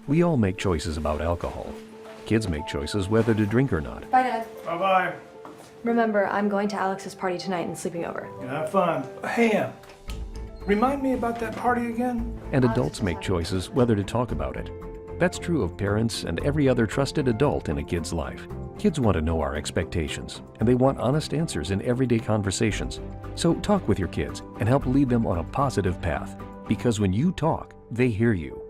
We all make choices about alcohol. Kids make choices whether to drink or not. Bye, Dad. Bye-bye. Remember, I'm going to Alex's party tonight and sleeping over. You have fun. Hey, remind me about that party again? And adults make choices whether to talk about it. That's true of parents and every other trusted adult in a kid's life. Kids want to know our expectations, and they want honest answers in everyday conversations. So talk with your kids and help lead them on a positive path. Because when you talk, they hear you.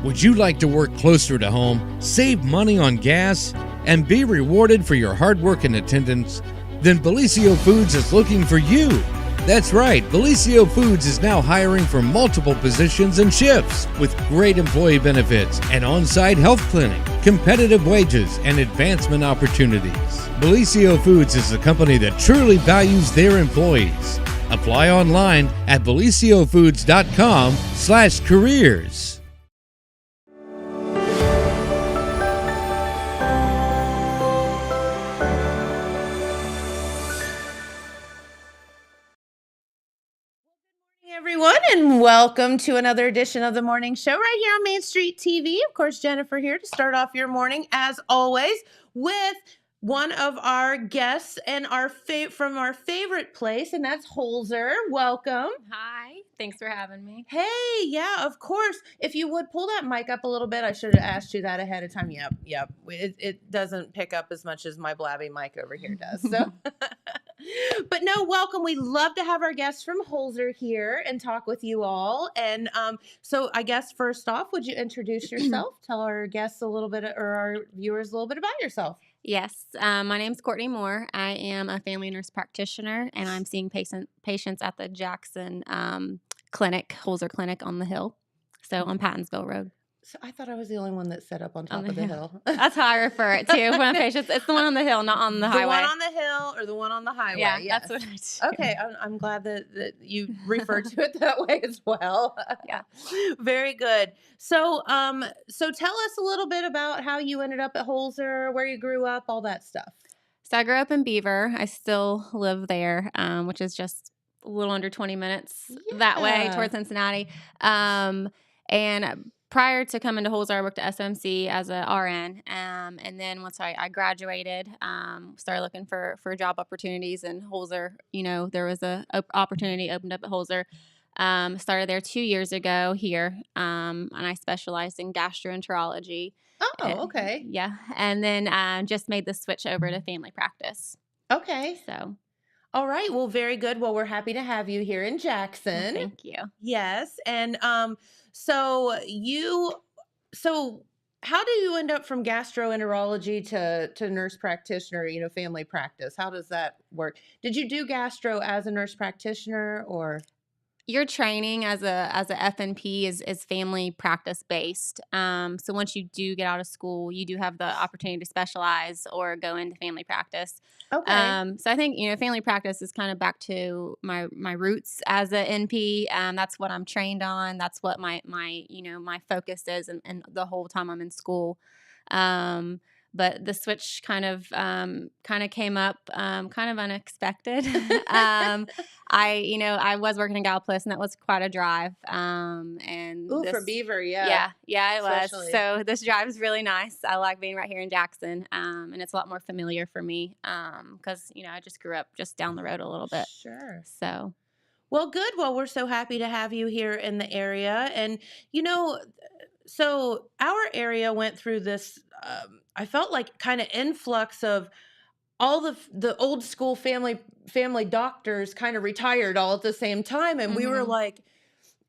Would you like to work closer to home, save money on gas, and be rewarded for your hard work and attendance? Then Bellisio Foods is looking for you. That's right, Bellisio Foods is now hiring for multiple positions and shifts with great employee benefits, an on-site health clinic, competitive wages, and advancement opportunities. Bellisio Foods is a company that truly values their employees. Apply online at belisiofoods.com/careers. Everyone, and welcome to another edition of the morning show right here on Main Street TV. Of course, Jennifer here to start off your morning, as always, with one of our guests and from our favorite place, and that's Holzer. Welcome. Hi, thanks for having me. Hey, yeah, of course. If you would pull that mic up a little bit, I should have asked you that ahead of time. Yep. It doesn't pick up as much as my blabby mic over here does. So, but no, welcome. We love to have our guests from Holzer here and talk with you all. And so, I guess first off, would you introduce yourself? Tell our guests a little bit, or our viewers a little bit about yourself. Yes, my name's Courtney Moore. I am a family nurse practitioner, and I'm seeing patients at the Jackson Clinic, Holzer Clinic on the Hill, so on Pattonsville Road. So I thought I was the only one that set up on top of the hill. That's how I refer it to when patients. It's the one on the hill, not on the highway. The one on the hill or the one on the highway. Yeah, yes. that's what I do. Okay, I'm glad that you refer to it that way as well. Yeah. Very good. So so tell us a little bit about how you ended up at Holzer, where you grew up, all that stuff. So I grew up in Beaver. I still live there, which is just a little under 20 minutes that way towards Cincinnati. And prior to coming to Holzer, I worked at SMC as a RN. And then once I graduated, started looking for job opportunities. And Holzer, there was a opportunity opened up at Holzer. Started there 2 years ago here, and I specialized in gastroenterology. Oh, okay. Yeah, and then just made the switch over to family practice. Okay. So, all right. Well, very good. Well, we're happy to have you here in Jackson. Thank you. Yes, and so how do you end up from gastroenterology to nurse practitioner, family practice? How does that work? Did you do gastro as a nurse practitioner, or? Your training as a FNP is family practice based. So once you do get out of school, you do have the opportunity to specialize or go into family practice. Okay. So I think family practice is kind of back to my roots as a NP. That's what I'm trained on. That's what my focus is, and the whole time I'm in school. But the switch kind of came up kind of unexpected. I was working in Gallipolis, and that was quite a drive. For Beaver, yeah. Yeah, it was. Especially. So this drive is really nice. I like being right here in Jackson, and it's a lot more familiar for me because I just grew up just down the road a little bit. Sure. So. Well, good. Well, we're so happy to have you here in the area, and so our area went through this. I felt like kind of influx of all the old school family doctors kind of retired all at the same time, and we were like,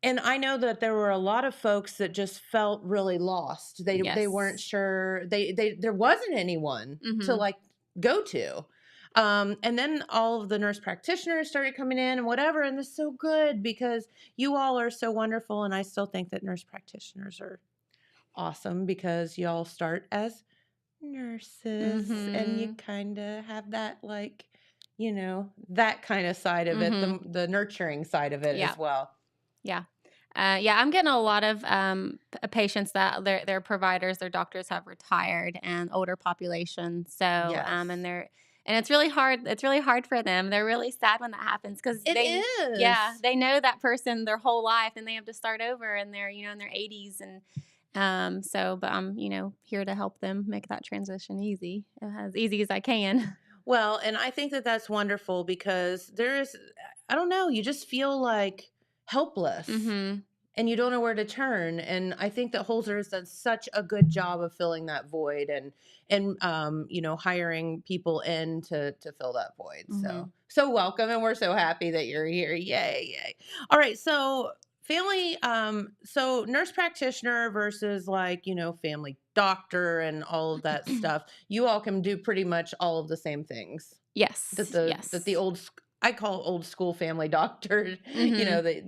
and I know that there were a lot of folks that just felt really lost. They weren't sure. There wasn't anyone to go to. And then all of the nurse practitioners started coming in and whatever, and this is so good because you all are so wonderful, and I still think that nurse practitioners are awesome because y'all start as nurses and you kind of have that that kind of side of it, the nurturing side of it as well. Yeah. I'm getting a lot of patients that their providers, their doctors have retired, and older population. So, and And it's really hard. It's really hard for them. They're really sad when that happens because It they, is. yeah, they know that person their whole life, and they have to start over, and they're in their 80s, and but I'm here to help them make that transition as easy as I can. Well, and I think that that's wonderful because I don't know, you just feel like helpless Mm-hmm. and you don't know where to turn. And I think that Holzer has done such a good job of filling that void and hiring people in to fill that void. Mm-hmm. So welcome, and we're so happy that you're here. Yay, yay. All right, so family, so nurse practitioner versus family doctor and all of that stuff. You all can do pretty much all of the same things Yes. that Yes. the I call old school family doctor, Mm-hmm.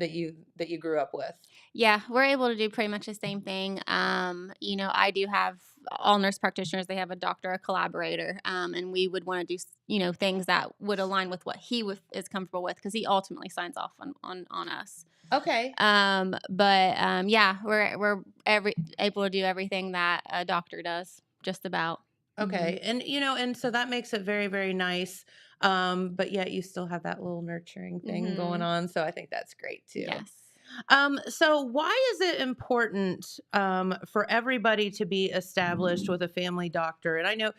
that you grew up with. Yeah, we're able to do pretty much the same thing. I do have all nurse practitioners. They have a doctor, a collaborator, and we would want to do things that would align with what is comfortable with because he ultimately signs off on us. Okay. Yeah, we're able to do everything that a doctor does, just about. Okay. And and so that makes it very, very nice. But yet you still have that little nurturing thing going Mm-hmm. on. So I think that's great too. Yes. So why is it important for everybody to be established with a family doctor? And I know,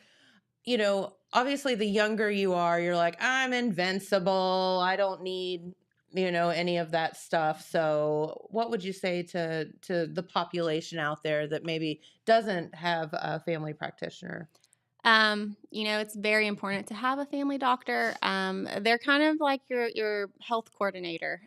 obviously the younger you are, you're like, I'm invincible. I don't need, any of that stuff. So what would you say to the population out there that maybe doesn't have a family practitioner? It's very important to have a family doctor. They're kind of like your health coordinator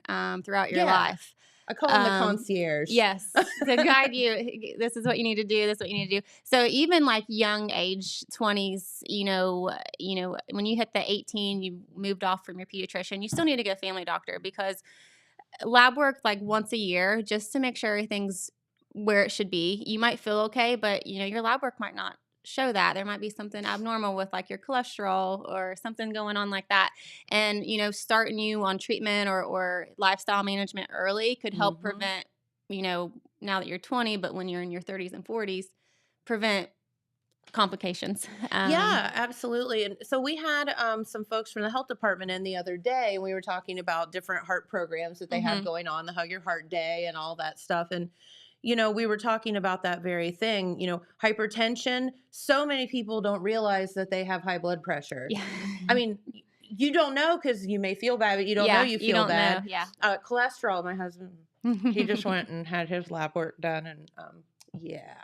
throughout your Yeah. life. I call them the concierge. Yes, to guide you. This is what you need to do. This is what you need to do. So even like young age 20s, when you hit the 18, you moved off from your pediatrician, you still need to get a family doctor because lab work like once a year just to make sure everything's where it should be. You might feel okay, but your lab work might not show that. There might be something abnormal with like your cholesterol or something going on like that. And starting you on treatment or lifestyle management early could help prevent, now that you're 20, but when you're in your 30s and 40s, prevent complications. Yeah, absolutely. And so we had some folks from the health department in the other day, and we were talking about different heart programs that they have going on, the Hug Your Heart Day and all that stuff. And, we were talking about that very thing, hypertension. So many people don't realize that they have high blood pressure. Yeah. I mean, you don't know because you may feel bad, but you don't know you feel don't bad. know. Yeah. Cholesterol, my husband, he just went and had his lab work done, and yeah.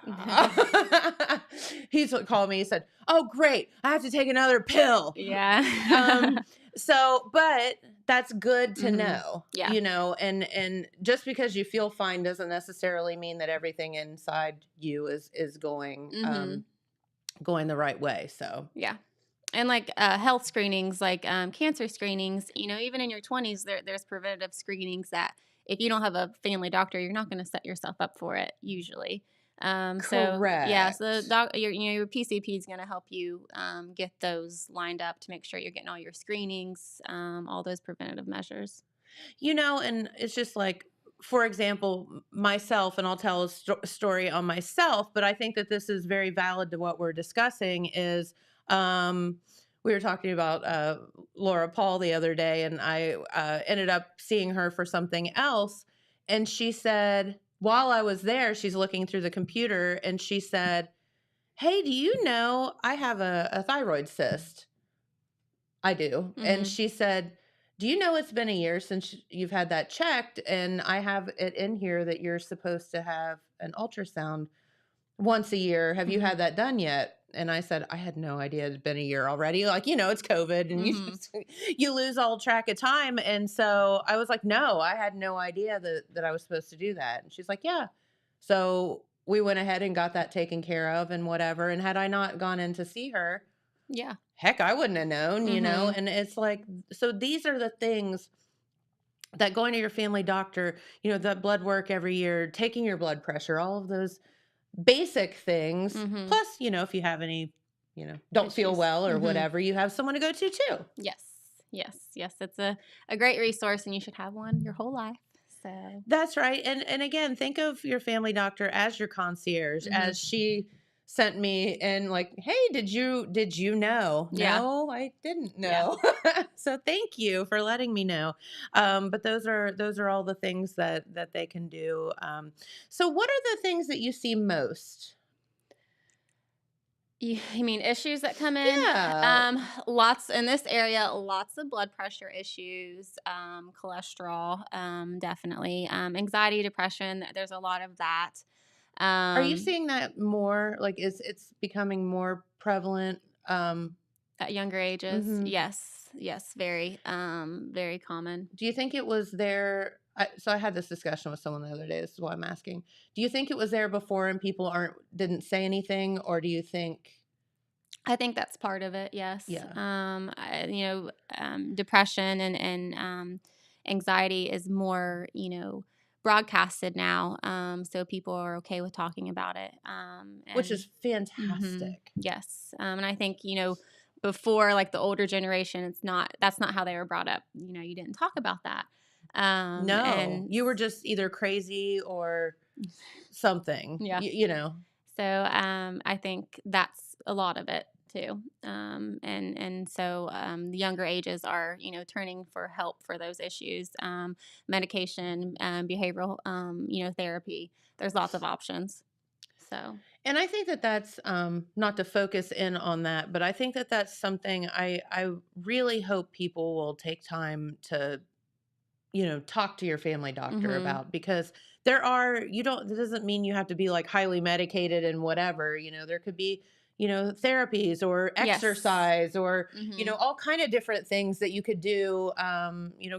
He's what called me. He said, "Oh, great. I have to take another pill." Yeah. But that's good to know. Yeah. And just because you feel fine doesn't necessarily mean that everything inside you is going going the right way. So yeah. And like health screenings, like cancer screenings, even in your 20s, there's preventative screenings that if you don't have a family doctor, you're not going to set yourself up for it usually. Correct. So your PCP is going to help you get those lined up to make sure you're getting all your screenings, all those preventative measures. And it's just like, for example, myself, and I'll tell a story on myself, but I think that this is very valid to what we're discussing is we were talking about Laura Paul the other day, and I ended up seeing her for something else. And she said, while I was there, she's looking through the computer, and she said, "Hey, do you know I have a thyroid cyst?" I do. And she said, "Do you know it's been a year since you've had that checked? And I have it in here that you're supposed to have an ultrasound once a year. Have you had that done yet?" And I said, I had no idea it had been a year already. Like, it's COVID and you lose all track of time. And so I was like, no, I had no idea that I was supposed to do that. And she's like, yeah. So we went ahead and got that taken care of and whatever. And had I not gone in to see her, yeah, heck, I wouldn't have known, and it's like, so these are the things that going to your family doctor, the blood work every year, taking your blood pressure, all of those basic things. Plus, if you have any, don't feel well or whatever, you have someone to go to too. Yes. It's a great resource, and you should have one your whole life. So that's right. And again, think of your family doctor as your concierge, as she sent me and like, hey, did you know? Yeah. No, I didn't Yeah. know. So thank you for letting me know. But those are all the things that they can do. So what are the things that you see most? You mean issues that come in? Yeah. Lots in this area, lots of blood pressure issues, cholesterol, definitely. Anxiety, depression, there's a lot of that. Are you Um, seeing that more? Like, is it's becoming more prevalent? at younger ages, Mhm. yes, yes, very common. Do you think it was there? So I had this discussion with someone the other day. This is why I'm asking. Do you think it was there before and people didn't say anything, or do you think? I think that's part of it. Yes. Yeah. Depression and anxiety is more, broadcasted now. So people are okay with talking about it. Which is Mhm. fantastic. Yes. And I think, before like the older generation, that's not how they were brought up. You didn't talk about that. No, And you were just either crazy or something. yeah. So I think that's a lot of it too. And so the younger ages are turning for help for those issues, medication, behavioral therapy. There's lots of options. So And I think that that's not to focus in on that, but I think that that's something I really hope people will take time to talk to your family doctor hmm about, because that doesn't mean you have to be like highly medicated and whatever, there could be, therapies or yes. exercise or, hmm all kind of different things that you could do,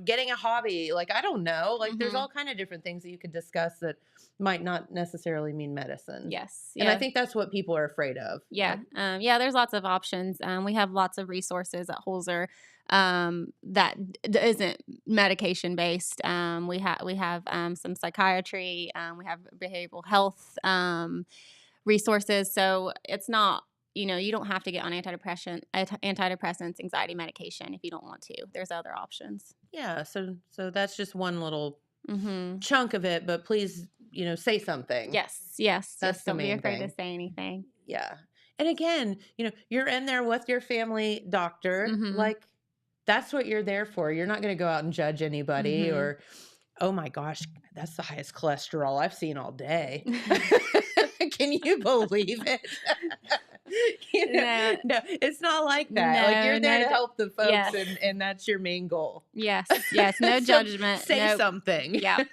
getting a hobby, like, I don't know, like there's hmm all kind of different things that you could discuss that might not necessarily mean medicine. Yes. And I Yeah. think that's what people are afraid of. Yeah. Like, Yeah. There's lots of options. We have lots of resources at Holzer that isn't medication based. We have some psychiatry. We have behavioral health resources. So it's not you don't have to get on antidepressants, anxiety medication if you don't want to. There's other options. yeah, so that's just one little Mm-hmm. chunk of it, but please, say something. Yes. Yes. That's Just the don't be main afraid to thing. say anything. Yeah. And again, you're in there with your family doctor. Mm-hmm. Like, that's what you're there for. You're not going to go out and judge anybody Mm-hmm. or, oh my gosh, that's the highest cholesterol I've seen all day. Can you believe it? No. No, it's not like that. Like, you're there to help the folks, Yes. and that's your main goal. Yes. Yes. No So judgment. say Nope. something. Yeah.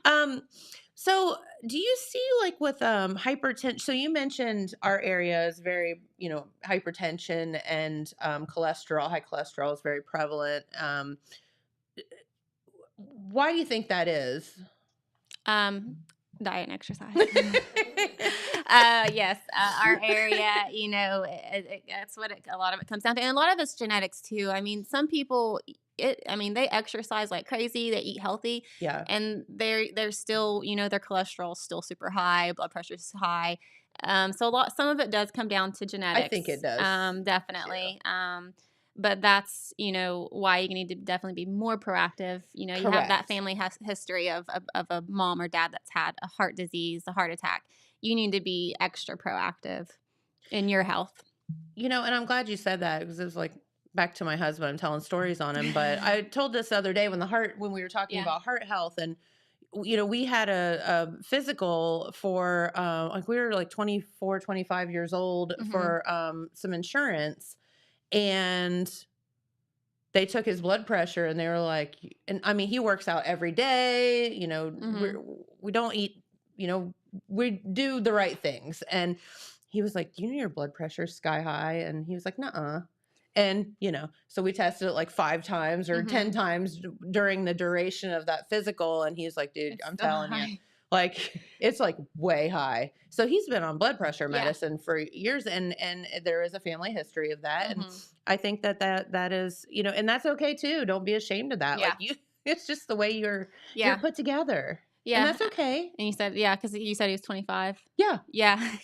Um, so do you see, like, with hypertension? So you mentioned our area is very, hypertension and cholesterol. High cholesterol is very prevalent. Why do you think that is? Diet and exercise. Yes, our area, that's what a lot of it comes down to, and a lot of it's genetics too. I mean, some people, they exercise like crazy, they eat healthy, Yeah, and they're still, their cholesterol's still super high, blood pressure's high. So some of it does come down to genetics. I think it does. Definitely. But that's why you need to definitely be more proactive. You have that Correct. family history of a mom or dad that's had a heart disease, a heart attack. You need to be extra proactive in your health. And I'm glad you said that, because it was like, back to my husband, I'm telling stories on him. But I told this the other day when we were talking Yeah. about heart health, and we had a physical for like, we were like 24, 25 years old Mhm. for some insurance, and they took his blood pressure, and they were like, and I mean, he works out every day, we don't eat, we do the right things. And he was like, do you know your blood pressure's sky high? And he was like, nuh-uh. And, so we tested it like 5 times or 10 times during the duration of that physical. And he's like, dude, It's I'm so telling you, high. like, it's like way high. So he's been on blood pressure Yeah. medicine for years, and there is a family history of that. And Mhm. I think that is, and that's okay too. Don't be ashamed of that. Yeah. Like, it's just the way you're Yeah. put together. Yeah. And that's okay. And you said, yeah, because you said he was 25. Yeah. Yeah.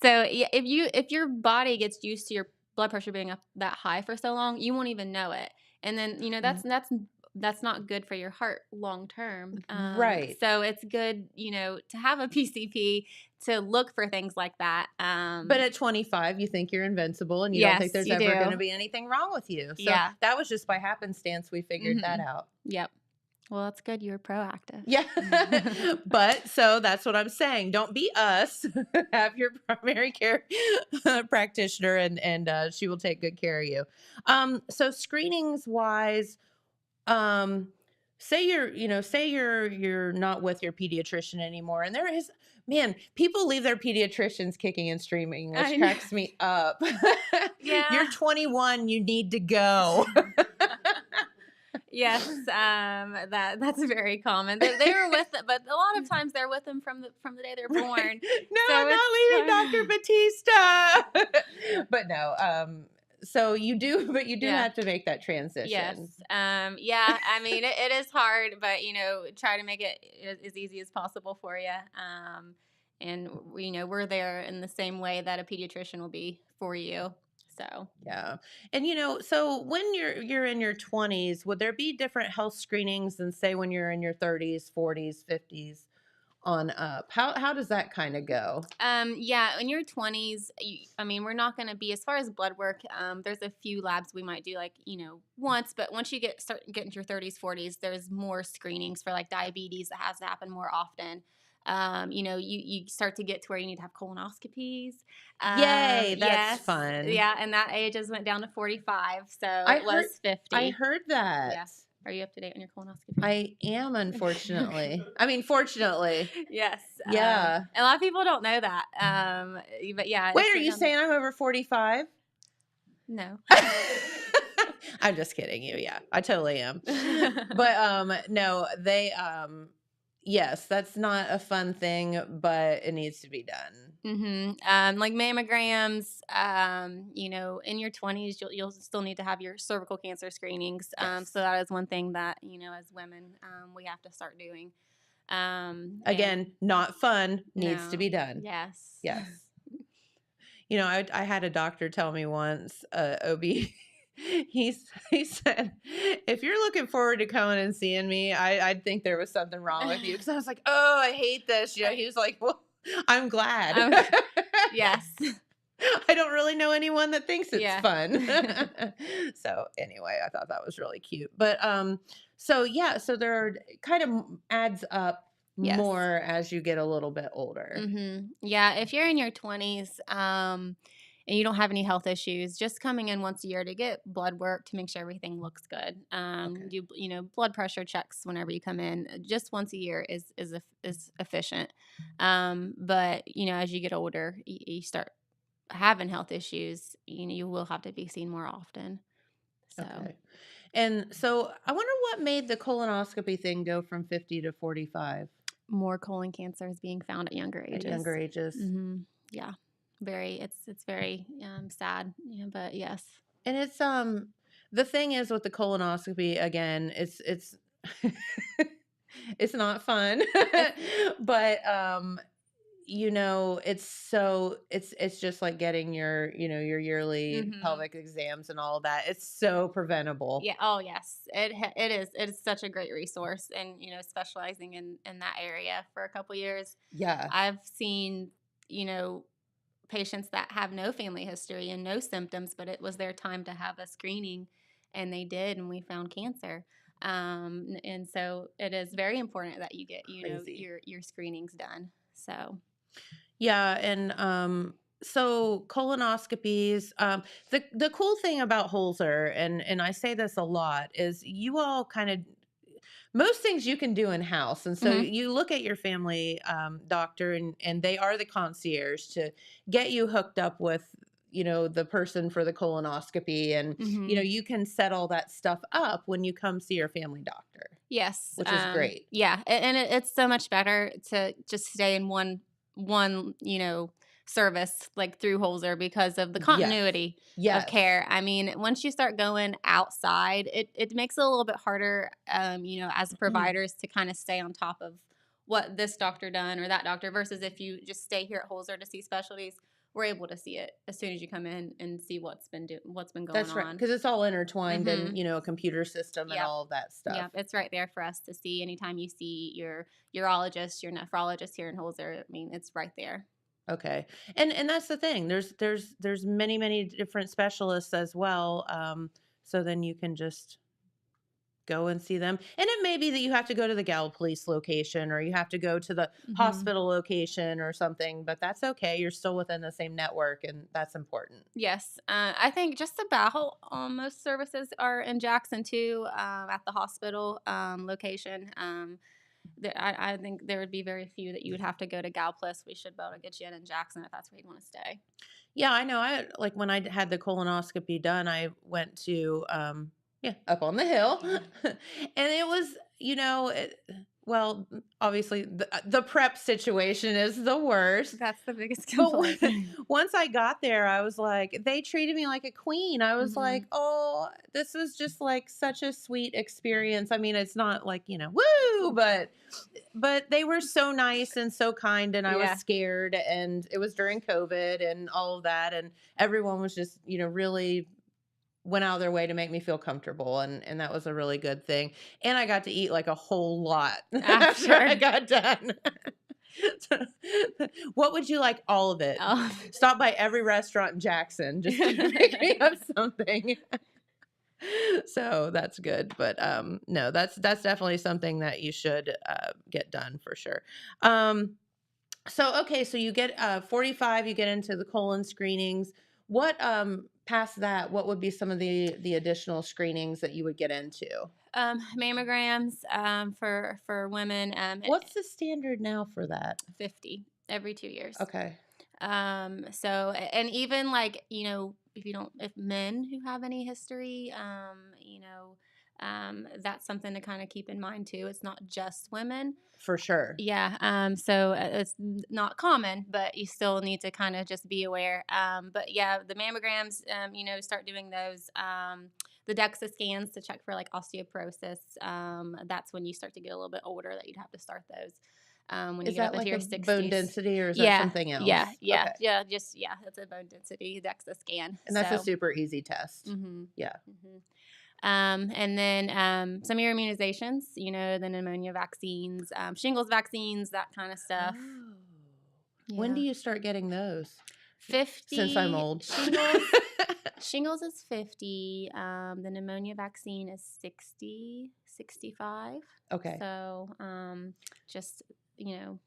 So yeah, if your body gets used to your blood pressure being up that high for so long, you won't even know it. And then that's that's not good for your heart long term. Right. So it's good, to have a PCP to look for things like that. But at 25, you think you're invincible and you don't think Yes, there's you ever going do. to be anything wrong with you. So Yeah. that was just by happenstance we figured that out. Yep. Well, that's good. You were proactive. Yeah. But so that's what I'm saying. Don't be us. Have your primary care practitioner and she will take good care of you. So screenings wise, say you're not with your pediatrician anymore and there is man, people leave their pediatricians kicking and screaming, which I know. cracks me up. Yeah. You're 21, you need to go. Yes, that's very common. They were with it, but a lot of times they're with them from the day they're born. No, So I'm not it's leaving Dr. Batista. But no, so you do Yeah. have to make that transition. Yes. Yeah. I mean, it is hard, but try to make it as easy as possible for you. And we're there in the same way that a pediatrician will be for you. So Yeah. And so when you're in your 20s, would there be different health screenings than say when you're in your 30s, 40s, 50s on up? How does that kind of go? Yeah, in your 20s, we're not going to be as far as blood work. There's a few labs we might do once, but once you start getting into your 30s, 40s, there's more screenings for like diabetes that has to happen more often. You start to get to where you need to have colonoscopies. Yay, that's yes, fun. Yeah, and that age just went down to 45, so it was 50. I heard that. Yeah. Are you up to date on your colonoscopy? I am, unfortunately. I mean, fortunately. Yes. Yeah. A lot of people don't know that. But yeah. Wait, are you saying I'm over 45? No. I'm just kidding you. Yeah, I totally am. But no, they yes, that's not a fun thing, but it needs to be done. Like mammograms, in your 20s, you'll still need to have your cervical cancer screenings. Yes. So that is one thing that, as women, we have to start doing. Again, not fun, needs No. to be done. Yes. Yes. I had a doctor tell me once, OB, he said, if you're looking forward to coming and seeing me, I'd think there was something wrong with you. Because I was like, oh, I hate this. He was like, well, I'm glad. Yes. I don't really know anyone that thinks it's Yeah. fun. So anyway, I thought that was really cute. But so there kind of adds up Yes. more as you get a little bit older. Yeah, if you're in your 20s and you don't have any health issues, just coming in once a year to get blood work to make sure everything looks good. Okay. Do blood pressure checks whenever you come in. Just once a year is efficient. But as you get older, you start having health issues. You will have to be seen more often. So. Okay. And so I wonder what made the colonoscopy thing go from 50 to 45. More colon cancer is being found at younger ages. At younger ages. Yeah, it's very sad. Yeah, but yes. And it's the thing is with the colonoscopy again, it's it's not fun, but it's just like getting your your yearly pelvic exams and all of that. It's so preventable. Yeah. Oh, yes. It is. It is such a great resource, and specializing in that area for a couple years. Yeah. I've seen patients that have no family history and no symptoms, but it was their time to have a screening, and they did, and we found cancer. And so it is very important that you get your screenings done. So. Yeah, and so colonoscopies. The cool thing about Holzer, and I say this a lot, is you all kind of most things you can do in house, and so you look at your family doctor, and they are the concierge to get you hooked up with the person for the colonoscopy, and you can set all that stuff up when you come see your family doctor. Yes, which is great. Yeah, and it's so much better to just stay in one service like through Holzer because of the continuity of care. I mean, once you start going outside, it makes it a little bit harder, as providers to kind of stay on top of what this doctor done or that doctor versus if you just stay here at Holzer to see specialties. we're able to see it as soon as you come in and see what's been going That's right, on. because it's all intertwined in, Mhm. a computer system and Yep. all of that stuff. Yeah, it's right there for us to see anytime you see your urologist, your nephrologist here in Holzer. I mean, it's right there. Okay. And that's the thing. There's many different specialists as well. So then you can just go and see them. And it may be that you have to go to the Gal Police location or you have to go to the hospital location or something, but that's okay. You're still within the same network, and that's important. Yes, I think just about most services are in Jackson too, at the hospital location. I think there would be very few that you would have to go to Galplus. We should be able to get you in Jackson if that's where you want to stay. Yeah, I know. I like when I had the colonoscopy done, I went to up on the hill. And it was, well, obviously the prep situation is the worst. That's the biggest But complaint. once I got there, I was like, they treated me like a queen. I was like, oh, this was just like such a sweet experience. I mean, it's not like, woo, but they were so nice and so kind, and I was Yeah. scared, and it was during COVID and all of that, and everyone was just, really went out of their way to make me feel comfortable, and that was a really good thing. And I got to eat like a whole lot after I got done. What would you like? All of it. Oh. Stop by every restaurant in Jackson just to pick me up something. So that's good. But no, that's definitely something that you should get done for sure. So okay, so you get 45, you get into the colon screenings. What past that, what would be some of the additional screenings that you would get into? Mammograms for women. What's the standard now for that? 50 every 2 years. Okay. So, and even like, if men who have any history, that's something to kind of keep in mind too. It's not just women. For sure. Yeah. So it's not common, but you still need to kind of just be aware. But yeah, the mammograms, start doing those. The DEXA scans to check for like osteoporosis. That's when you start to get a little bit older that you'd have to start those. When you Is get that up like into your a 60s. bone density, or is that something else? Yeah, Okay. yeah. That's a bone density DEXA scan. And that's a super easy test. Mm-hmm. Yeah. Mm-hmm. And then some of your immunizations, the pneumonia vaccines, shingles vaccines, that kind of stuff. Oh. Yeah. When do you start getting those? 50. Since I'm old. Shingles is 50. The pneumonia vaccine is 60, 65. Okay. So just,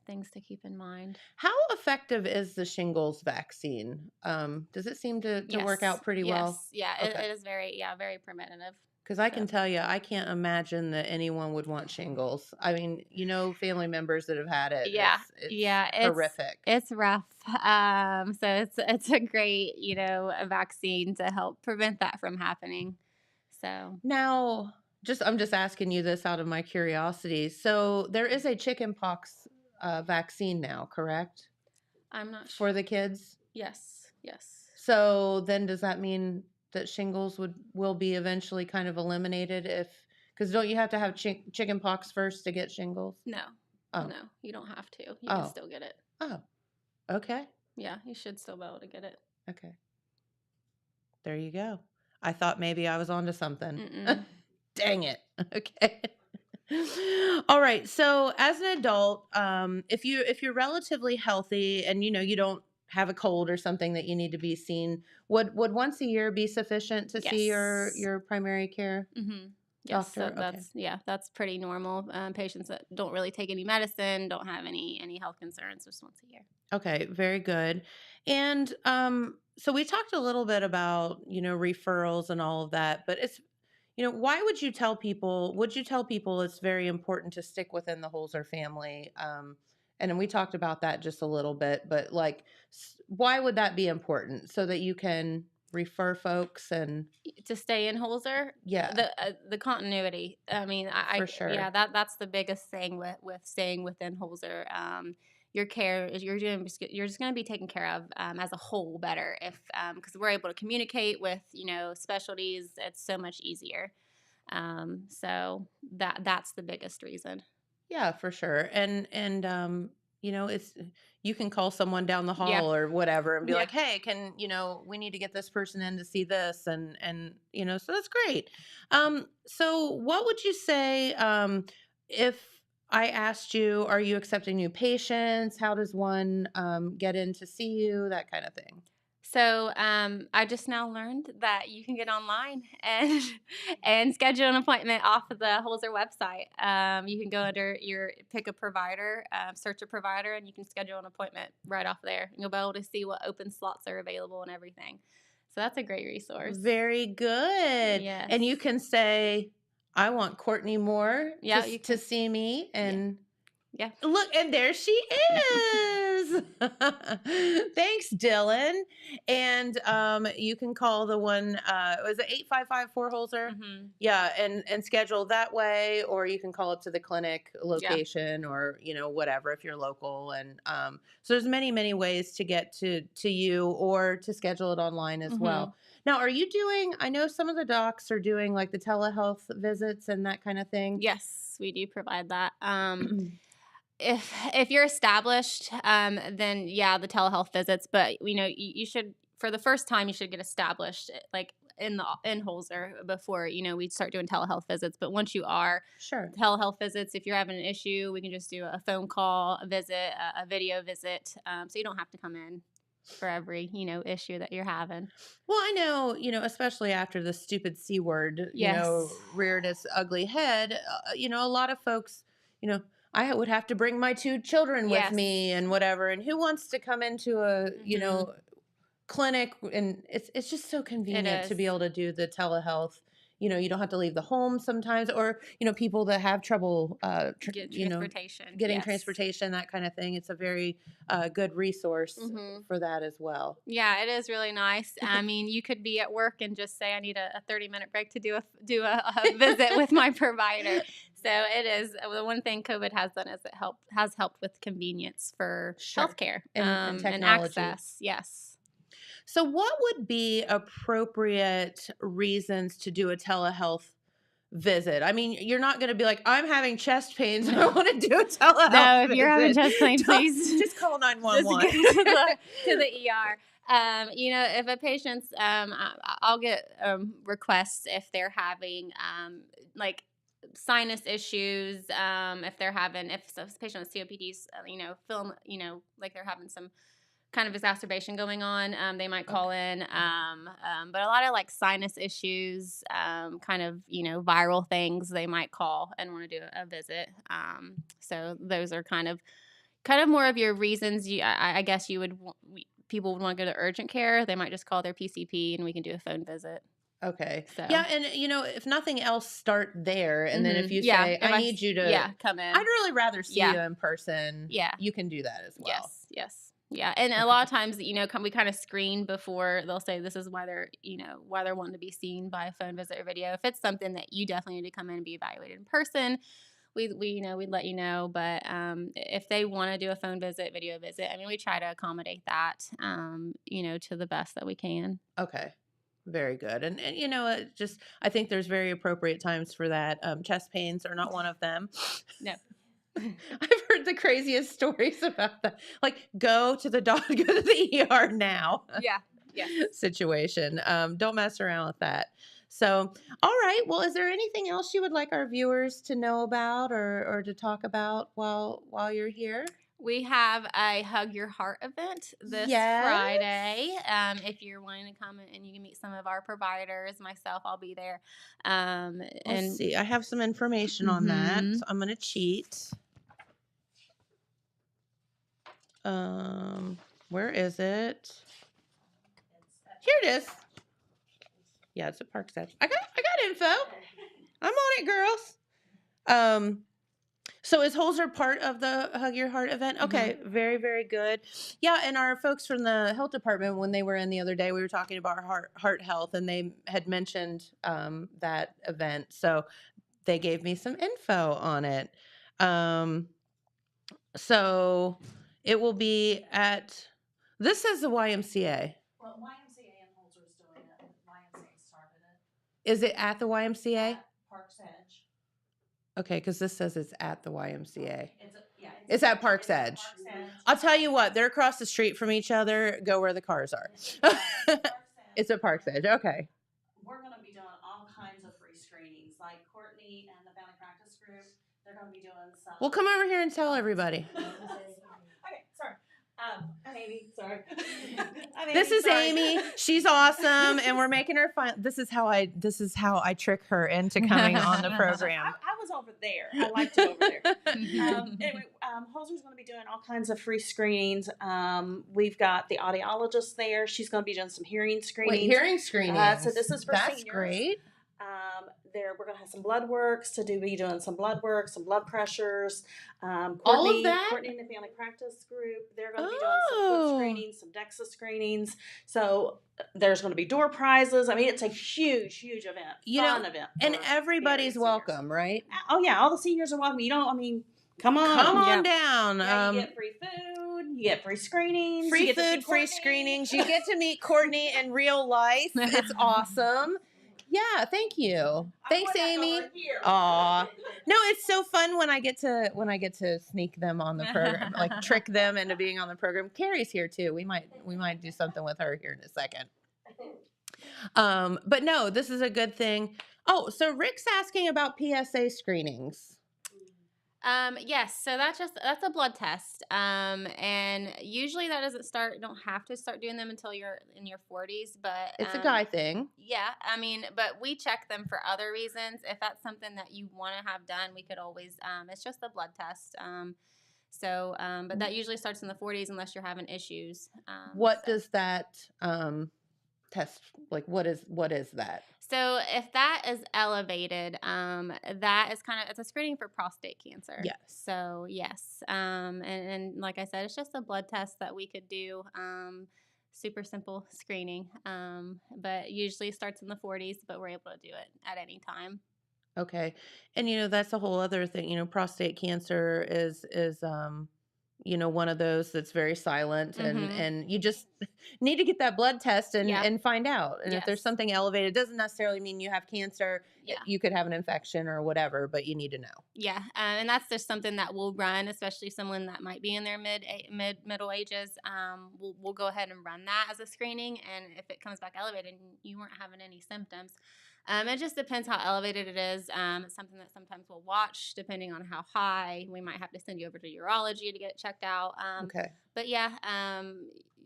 things to keep in mind. How effective is the shingles vaccine? Does it seem to work out pretty well? Yeah, Okay. it is very preventative. Because I can tell you, I can't imagine that anyone would want shingles. I mean, family members that have had it. Yeah, it's horrific. It's rough. So it's a great, vaccine to help prevent that from happening. So Now, I'm just asking you this out of my curiosity. So there is a chickenpox vaccine now, correct? I'm not sure. For the kids? Yes. So then does that mean that shingles will be eventually kind of eliminated because don't you have to have chickenpox first to get shingles? No. Oh. No, you don't have to. You can still get it. Oh, okay. Yeah, you should still be able to get it. Okay. There you go. I thought maybe I was onto something. Mm-mm. Dang it. Okay. All right. So as an adult, if you're relatively healthy and you don't have a cold or something that you need to be seen, would once a year be sufficient to see your primary care Yes, doctor? so that's pretty normal. Patients that don't really take any medicine, don't have any health concerns, just once a year. Okay, very good. And so we talked a little bit about referrals and all of that, but it's why would you tell people it's very important to stick within the Holzer family? And then we talked about that just a little bit, but like, why would that be important? So that you can refer folks and To stay in Holzer, yeah, the continuity. I mean, for sure. Yeah, that's the biggest thing with staying within Holzer. Your care is you're just going to be taken care of as a whole better if because we're able to communicate with specialties. It's so much easier. So that's the biggest reason. Yeah, for sure. And it's you can call someone down the Yeah. hall or whatever and be Yeah. like, hey, can we need to get this person in to see this, and so that's great. So what would you say, if I asked you, are you accepting new patients? How does one get in to see you? That kind of thing. So I just now learned that you can get online and and schedule an appointment off of the Holzer website. You can go under pick a provider, search a provider, and you can schedule an appointment right off there. You'll be able to see what open slots are available and everything. So that's a great resource. Very good. Yes. And you can say, I want Courtney Moore Yeah, to, you to can. see me. And Yeah. look, and there she is. Thanks, Dylan. And you can call the one, was it 8554 Holzer? Mm-hmm. Yeah, and schedule that way, or you can call up to the clinic location, or whatever, if you're local. And so there's many ways to get to you, or to schedule it online as well. Now, are you doing? I know some of the docs are doing like the telehealth visits and that kind of thing. Yes, we do provide that. If you're established, then yeah, the telehealth visits. But you should, for the first time, you should get established like in Holzer before we start doing telehealth visits. But once you are, Sure. telehealth visits, if you're having an issue, we can just do a phone call, a visit, a video visit, so you don't have to come in for every issue that you're having. Well, I know, especially after the stupid C word, Yes. reared its ugly head, a lot of folks, I would have to bring my 2 children with me Yes. and whatever. And who wants to come into a, clinic? And it's just so convenient to be is. able to do the telehealth. You don't have to leave the home sometimes, or, people that have trouble, Get transportation. getting Yes. transportation, that kind of thing. It's a very good resource for that as well. Yeah, it is really nice. I mean, you could be at work and just say, I need a 30-minute break to do a visit with my provider. So it is the one thing COVID has done is it has helped with convenience for Sure. healthcare And and technology. access. Yes. So what would be appropriate reasons to do a telehealth visit? I mean, you're not going to be like, I'm having chest pains and I want to do a telehealth No, if visit. you're having chest pain, please just call just 911. go to the ER. If a patient's, I'll get requests if they're having like sinus issues. If a patient with COPD's, feeling, like they're having some kind of exacerbation going on, they might call in. But a lot of like sinus issues, kind of, viral things, they might call and want to do a visit. So those are kind of more of your reasons. I guess people would want to go to urgent care. They might just call their PCP and we can do a phone visit. Okay. So. Yeah, and if nothing else, start there, and then if you say, if I need you to, come in. I'd really rather see you in person. Yeah. You can do that as well. Yes. Yeah, and a lot of times, we kind of screen before they'll say this is why they're wanting to be seen by a phone visit or video. If it's something that you definitely need to come in and be evaluated in person, we'd let you know. But if they want to do a phone visit, video visit, I mean, we try to accommodate that, to the best that we can. Okay. Very good. And I think there's very appropriate times for that. Chest pains are not one of them. No. I've heard the craziest stories about that. Like, go to the ER now. Yeah. Situation. Don't mess around with that. So, all right. Well, is there anything else you would like our viewers to know about or to talk about while you're here? We have a Hug Your Heart event this Friday. If you're wanting to come and you can meet some of our providers, myself, I'll be there. Let's see. I have some information on that. So I'm going to cheat. Where is it? Here it is. Yeah, it's at Parks Edge. I got info. I'm on it, girls. So is Holzer part of the Hug Your Heart event? Okay, very, very good. Yeah, and our folks from the health department, when they were in the other day, we were talking about heart health, and they had mentioned that event. So they gave me some info on it. So it will be at, this says the YMCA. Well, YMCA and Holzer's doing it. YMCA started it. Is it at the YMCA? At Parks Edge. Okay, because this says it's at the YMCA. It's It's at Park's Edge. Park's Edge. I'll tell you what, they're across the street from each other. Go where the cars are. It's at Park's Edge. Okay. We're going to be doing all kinds of free screenings, like Courtney and the family practice group. They're going to be doing some. Well, come over here and tell everybody. Okay, sorry. I'm Amy. Sorry. This is Amy. She's awesome, and we're making her fun. This is how I trick her into coming on the program. I was over there. I liked it over there. Anyway, Holzer's going to be doing all kinds of free screenings. We've got the audiologist there. She's going to be doing some hearing screenings. Wait, hearing screenings. So this is for That's seniors. great. We're going to have some blood works to do. Be doing some blood work, some blood pressures. All of that? Courtney and the family practice group. They're going to be doing some foot screenings, some DEXA screenings. So there's going to be door prizes. I mean, it's a huge, huge event. Fun event. And for everybody's seniors. welcome, right? Oh yeah, all the seniors are welcome. Come on. Come on down. Yeah, you get free food. You get free screenings. Free you get to see food, free Courtney. screenings. You get to meet Courtney in real life. It's awesome. Yeah, thank you. Thanks, Amy. Aw. No, it's so fun when I get to sneak them on the program, like trick them into being on the program. Carrie's here too. We might do something with her here in a second. But no, this is a good thing. Oh, so Rick's asking about PSA screenings. Yes, so that's a blood test. And usually that doesn't start, you don't have to start doing them until you're in your 40s, but It's a guy thing. yeah, I mean, but we check them for other reasons. If that's something that you want to have done, we could always, it's just a blood test. But that usually starts in the 40s unless you're having issues. What does that test, like, what is that? So if that is elevated, that is it's a screening for prostate cancer. Yes. So yes. And like I said, it's just a blood test that we could do. Super simple screening. But usually starts in the 40s, but we're able to do it at any time. Okay. And that's a whole other thing. Prostate cancer is one of those that's very silent, and you just need to get that blood test and find out. And if there's something elevated, it doesn't necessarily mean you have cancer. Yeah. You could have an infection or whatever, but you need to know. Yeah. And that's just something that we'll run, especially someone that might be in their middle ages. We'll go ahead and run that as a screening. And if it comes back elevated and you weren't having any symptoms, it just depends how elevated it is. It's something that sometimes we'll watch depending on how high. We might have to send you over to urology to get it checked out. Okay. But yeah,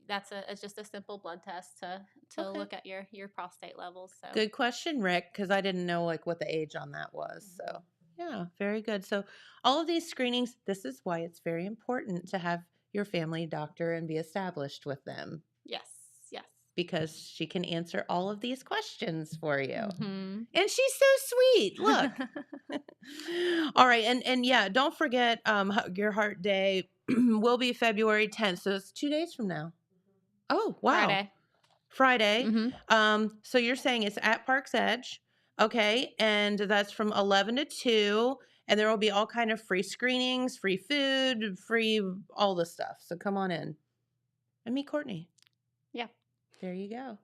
it's just a simple blood test to look at your prostate levels. So Good question, Rick, because I didn't know what the age on that was. So yeah, very good. So all of these screenings, this is why it's very important to have your family doctor and be established with them, yes. because she can answer all of these questions for you. Mm-hmm. And she's so sweet. Look. All right. And yeah, don't forget Hug Your Heart Day will be February 10th. So it's 2 days from now. Oh, wow. Friday. Mm-hmm. So you're saying it's at Park's Edge. Okay. And that's from 11 to 2. And there will be all kind of free screenings, free food, free all the stuff. So come on in and meet Courtney. Yeah. There you go.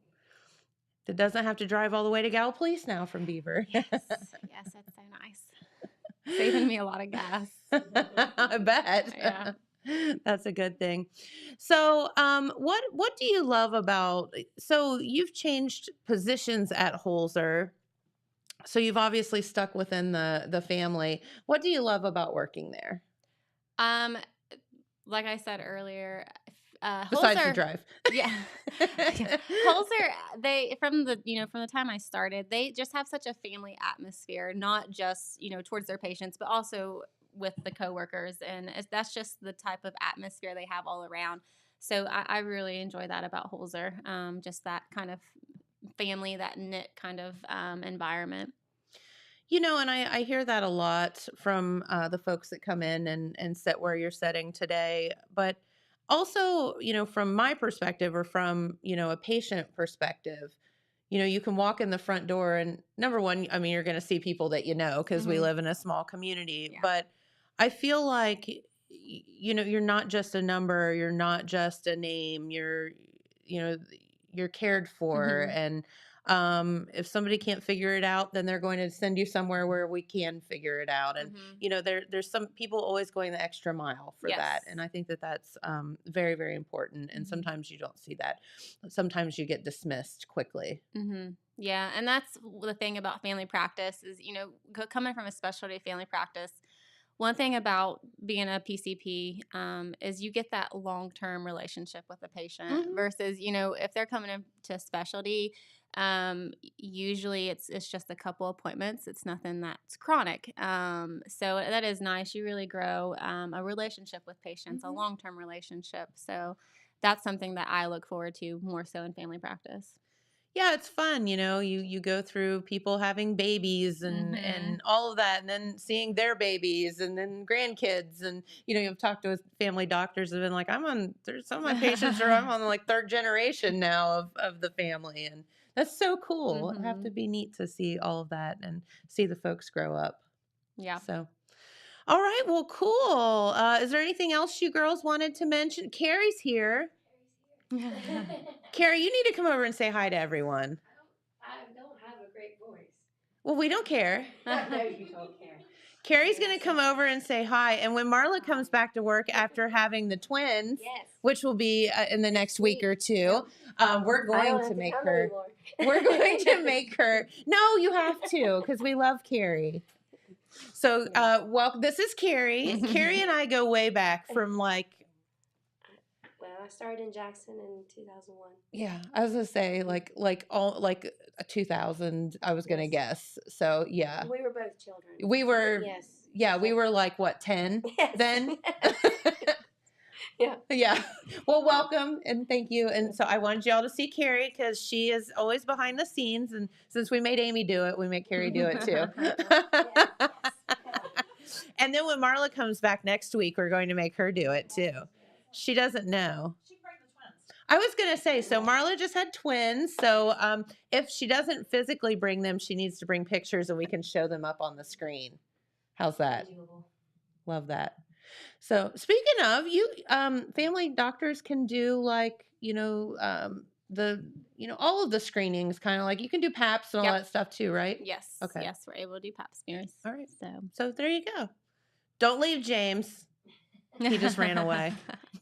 It doesn't have to drive all the way to Gallipolis now from Beaver. Yes, that's so nice. Saving me a lot of gas. I bet. Yeah. That's a good thing. So, what do you love about? So you've changed positions at Holzer. So you've obviously stuck within the family. What do you love about working there? Like I said earlier, Besides Holzer, the drive. yeah. Holzer, from the time I started, they just have such a family atmosphere, not just, towards their patients, but also with the coworkers. And that's just the type of atmosphere they have all around. So I really enjoy that about Holzer. Just that kind of family, that knit kind of environment. And I hear that a lot from the folks that come in and sit where you're sitting today. But also, from my perspective or from, a patient perspective, you can walk in the front door and number one, I mean, you're going to see people that because we live in a small community. Yeah. But I feel like, you're not just a number, you're not just a name, you're cared for. And If somebody can't figure it out, then they're going to send you somewhere where we can figure it out. And there's some people always going the extra mile for that, Yes. and I think that that's very, very important. And sometimes you don't see that. Sometimes you get dismissed quickly. Yeah, and that's the thing about family practice is, coming from a specialty family practice, one thing about being a PCP is you get that long-term relationship with the patient versus, if they're coming into specialty, usually it's just a couple appointments. It's nothing that's chronic. So that is nice. You really grow a relationship with patients, a long-term relationship. So that's something that I look forward to more so in family practice. Yeah, it's fun. You go through people having babies and all of that, and then seeing their babies and then grandkids. And, you've talked to family doctors that have been like, there's some of my patients I'm on like third generation now of the family. And that's so cool. It'd have to be neat to see all of that and see the folks grow up. Yeah. So, all right. Well, cool. Is there anything else you girls wanted to mention? Carrie's here. Carrie, you need to come over and say hi to everyone. I don't have a great voice. Well, we don't care. No, you don't care. Carrie's going to come over and say hi. And when Marla comes back to work after having the twins, which will be in the next week or two, we're going to make her. We're going to make her. No, you have to, because we love Carrie. So, this is Carrie. Carrie and I go way back from Well, I started in Jackson in 2001. Yeah, I was gonna say like a 2000. I was gonna guess. So yeah, We were both children. we were. Yes. Yeah, we were like what 10 Yes. then. Yeah. Yeah. Well, welcome and thank you. And so I wanted y'all to see Carrie because she is always behind the scenes, and since we made Amy do it, we make Carrie do it too. And then when Marla comes back next week, we're going to make her do it too. She doesn't know. She bring the twins. I was going to say, so Marla just had twins. So if she doesn't physically bring them, she needs to bring pictures and we can show them up on the screen. How's that? Love that. So speaking of, you family doctors can do like, all of the screenings, kind of like you can do PAPs and all that stuff too, right? Yes. Okay. Yes, we're able to do pap smears. All right. So there you go. Don't leave James. He just ran away.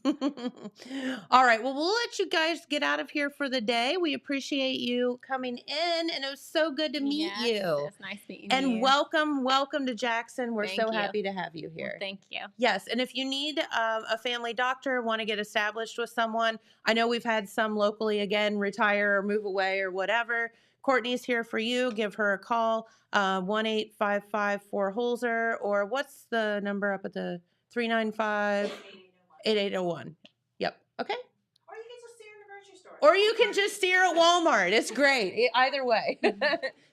All right. Well, we'll let you guys get out of here for the day. We appreciate you coming in, and it was so good to meet you. It's nice meeting you. And welcome to Jackson. We're so happy to have you here. Well, thank you. Yes, and if you need a family doctor, want to get established with someone, I know we've had some locally again retire or move away or whatever. Courtney's here for you. Give her a call, 1-855-4-HOLZER, or what's the number up at the 395-8801. Yep. Okay. Or you can just see her in the grocery store. Or you can just see her at Walmart. It's great. Either way.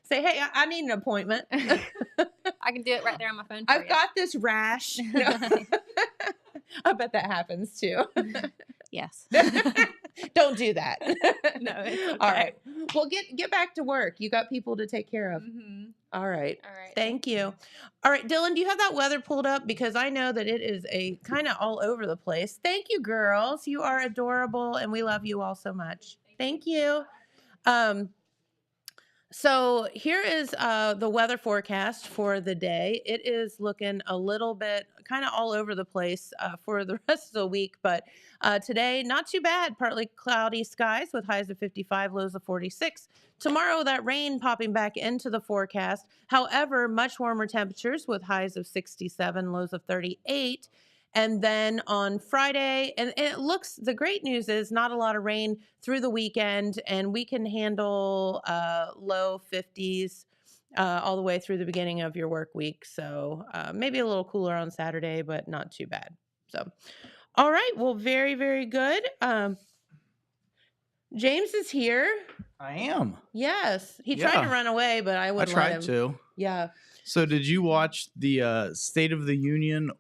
Say, hey, I need an appointment. I can do it right there on my phone for I've you. got this rash. I bet that happens too. Yes. Don't do that. No, it's okay. All right. Well, get back to work. You got people to take care of. All right. All right. Thank you. All right, Dylan, do you have that weather pulled up? Because I know that it is a kind of all over the place. Thank you, girls. You are adorable, and we love you all so much. Thank you. So here is the weather forecast for the day. It is looking a little bit kind of all over the place for the rest of the week, but today, not too bad. Partly cloudy skies with highs of 55, lows of 46. Tomorrow, that rain popping back into the forecast. However, much warmer temperatures with highs of 67, lows of 38. And then on Friday, and the great news is not a lot of rain through the weekend, and we can handle low 50s all the way through the beginning of your work week. So maybe a little cooler on Saturday, but not too bad. So, all right. Well, very, very good. James is here. I am. Yes. He tried to run away, but I wouldn't let him. I tried to. Yeah. So did you watch the State of the Union,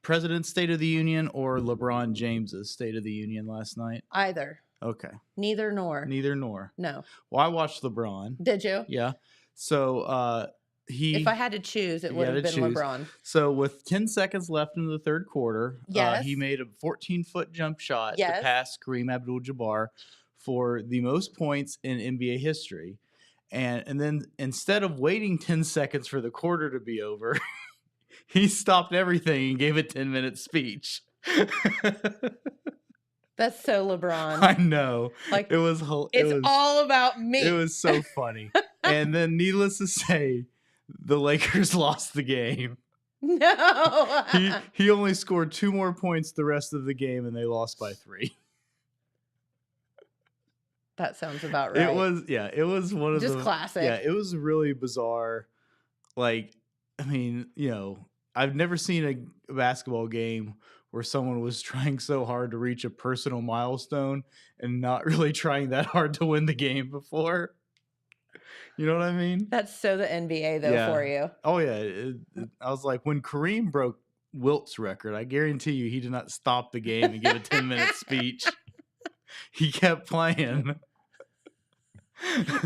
President's State of the Union, or LeBron James's State of the Union last night? Either. Okay. Neither nor. Neither nor. No. Well, I watched LeBron. Did you? Yeah. So if I had to choose, it would have been LeBron. So with 10 seconds left in the third quarter, yes. He made a 14-foot jump shot yes. to pass Kareem Abdul-Jabbar for the most points in NBA history. And then instead of waiting 10 seconds for the quarter to be over, he stopped everything and gave a 10-minute speech. That's so LeBron. I know. Like, it was all about me. It was so funny. And then needless to say, the Lakers lost the game. No. He only scored 2 more points the rest of the game, and they lost by 3. That sounds about right. It was one of just the classic. Yeah, it was really bizarre. Like, I mean, I've never seen a basketball game where someone was trying so hard to reach a personal milestone and not really trying that hard to win the game before. You know what I mean? That's so the NBA though for you. Oh yeah, I was like, when Kareem broke Wilt's record, I guarantee you he did not stop the game and give a 10-minute speech. He kept playing.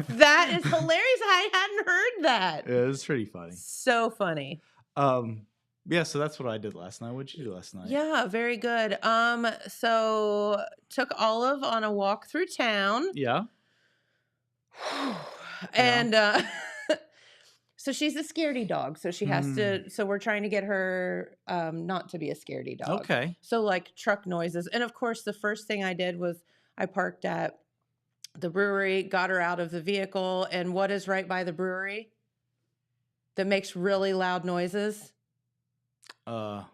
That is hilarious. I hadn't heard that. Yeah, it was pretty funny. So funny. Yeah, so that's what I did last night. What'd you do last night? Yeah, very good. So took Olive on a walk through town. Yeah. And so she's a scaredy dog. So she has to, so we're trying to get her not to be a scaredy dog. Okay. So like truck noises. And of course, the first thing I did was I parked at the brewery, got her out of the vehicle. And what is right by the brewery that makes really loud noises? I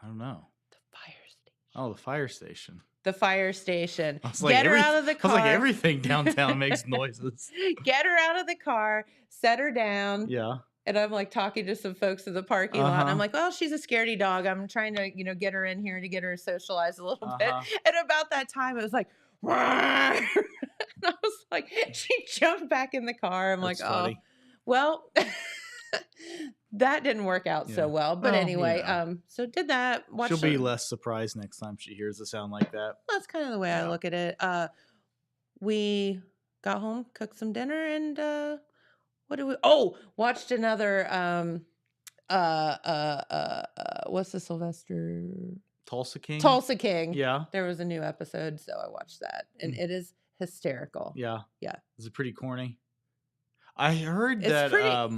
don't know. The fire station. Oh, the fire station. The fire station. I was like, Get her out of the car. I was like, everything downtown makes noises. Get her out of the car, set her down. Yeah. And I'm like talking to some folks in the parking lot. And I'm like, well, she's a scaredy dog. I'm trying to, get her in here to get her socialized a little bit. And about that time, it was like, and I was like, she jumped back in the car. I'm That's like, funny. oh, well, that didn't work out so well. But anyway, so did that. She'll be less surprised next time she hears a sound like that. That's kind of the way I look at it. We got home, cooked some dinner, and watched another what's the Sylvester Tulsa King? Tulsa King. Yeah. There was a new episode, so I watched that. And it is hysterical. Yeah. Yeah. Is it pretty corny? I heard It's that pretty of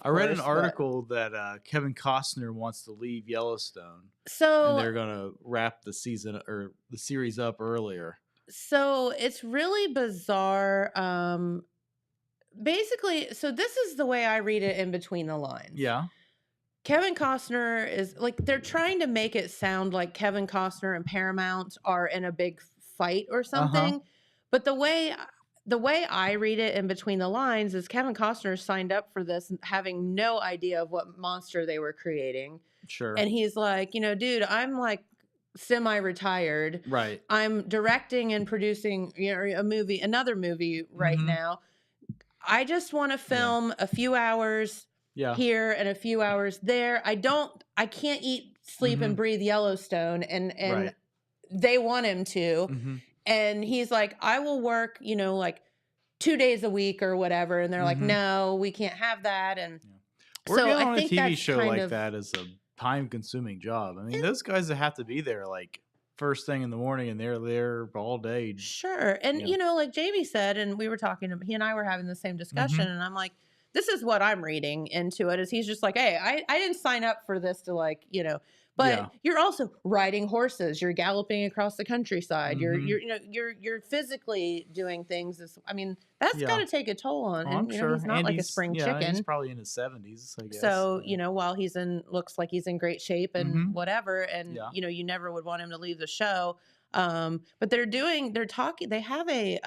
I read an course, but- article that Kevin Costner wants to leave Yellowstone. So And they're gonna wrap the season or the series up earlier. So it's really bizarre. Basically, so this is the way I read it in between the lines. Yeah. Kevin Costner is like, they're trying to make it sound like Kevin Costner and Paramount are in a big fight or something. But the way I read it in between the lines is Kevin Costner signed up for this having no idea of what monster they were creating. Sure. And he's like, dude, I'm like semi-retired. Right. I'm directing and producing another movie right now. I just want to film a few hours here and a few hours there. I can't eat, sleep, and breathe Yellowstone. And they want him to. And he's like, I will work, like 2 days a week or whatever. And they're like, no, we can't have that. And Working so on I think a TV that's show kind like of, that is a time-consuming job. I mean, those guys that have to be there like first thing in the morning, and they're there all day. Sure. And, like Jamie said, and we were talking, he and I were having the same discussion, and I'm like, this is what I'm reading into it, is he's just like, hey, I didn't sign up for this to like, but you're also riding horses, you're galloping across the countryside, you're physically doing things. I mean, that's got to take a toll on him. I'm sure He's not like a spring chicken. He's probably in his 70s, I guess. So, while looks like he's in great shape and whatever, and you never would want him to leave the show. But they have a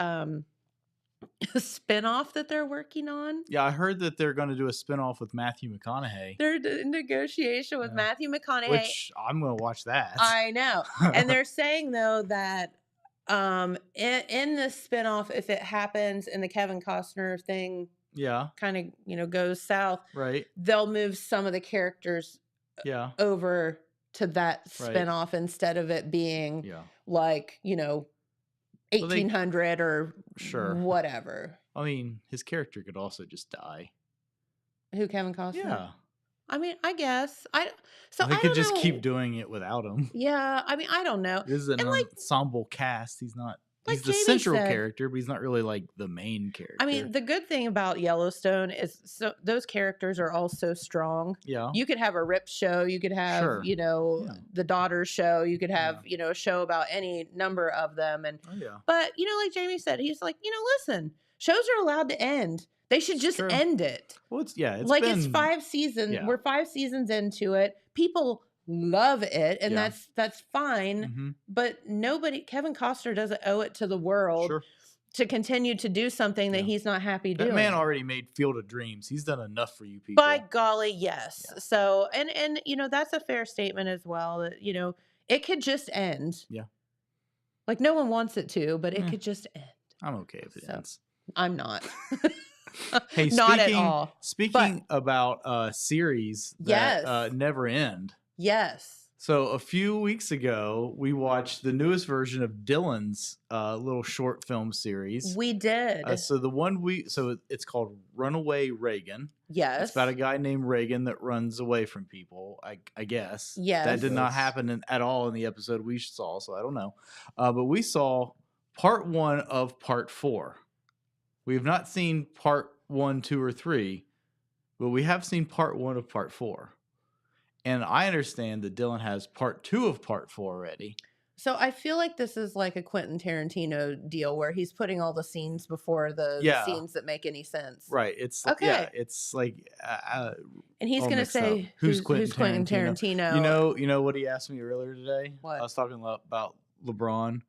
spin-off that they're working on. Yeah, I heard that they're going to do a spin-off with Matthew McConaughey. They're in negotiation with Matthew McConaughey. Which I'm going to watch that. I know. And they're saying, though, that in this spin-off, if it happens and the Kevin Costner thing kind of, goes south, right, they'll move some of the characters over to that spin-off instead of it being like, 1800 or whatever. I mean, his character could also just die. Who, Kevin Costner? Yeah. I mean, I guess. They could just keep doing it without him. Yeah, I mean, I don't know. This is an ensemble cast. He's not Like he's the Jamie central said- character, but he's not really like the main character. I mean, the good thing about Yellowstone is so those characters are all so strong. yeah, You could have a Rip show, you could have, Sure. the Daughters show, you could have, a show about any number of them. And oh yeah, but like Jamie said, he's like, listen, shows are allowed to end. They should It's just true. end it. well, it's it's Like been, it's 5 seasons. yeah. We're 5 seasons into it. People love it, and Yeah. that's fine. Mhm. But Kevin Costner doesn't owe it to the world Sure. to continue to do something that Yeah. he's not happy That doing. man already made Field of Dreams. He's done enough for you people. By golly, yes. Yeah. So and that's a fair statement as well. That it could just end. Yeah. Like no one wants it to, but it Eh. could just end. I'm okay if it So, ends. I'm not. Hey, Not at all. Speaking about series that Yes. never end. Yes. So a few weeks ago, we watched the newest version of Dylan's little short film series. We did. So it's called Runaway Reagan. Yes. It's about a guy named Reagan that runs away from people. I guess. Yes. That did not happen at all in the episode we saw, so I don't know. But we saw part 1 of part 4. We have not seen part 1, 2, or 3, but we have seen part 1 of part 4. And I understand that Dylan has part 2 of part 4 already. So I feel like this is like a Quentin Tarantino deal where he's putting all the scenes before the Yeah. scenes that make any sense. Right. It's Okay. it's like And he's all going to mixed up. say Who's Quentin Tarantino? You know what he asked me earlier today? What? I was talking about LeBron.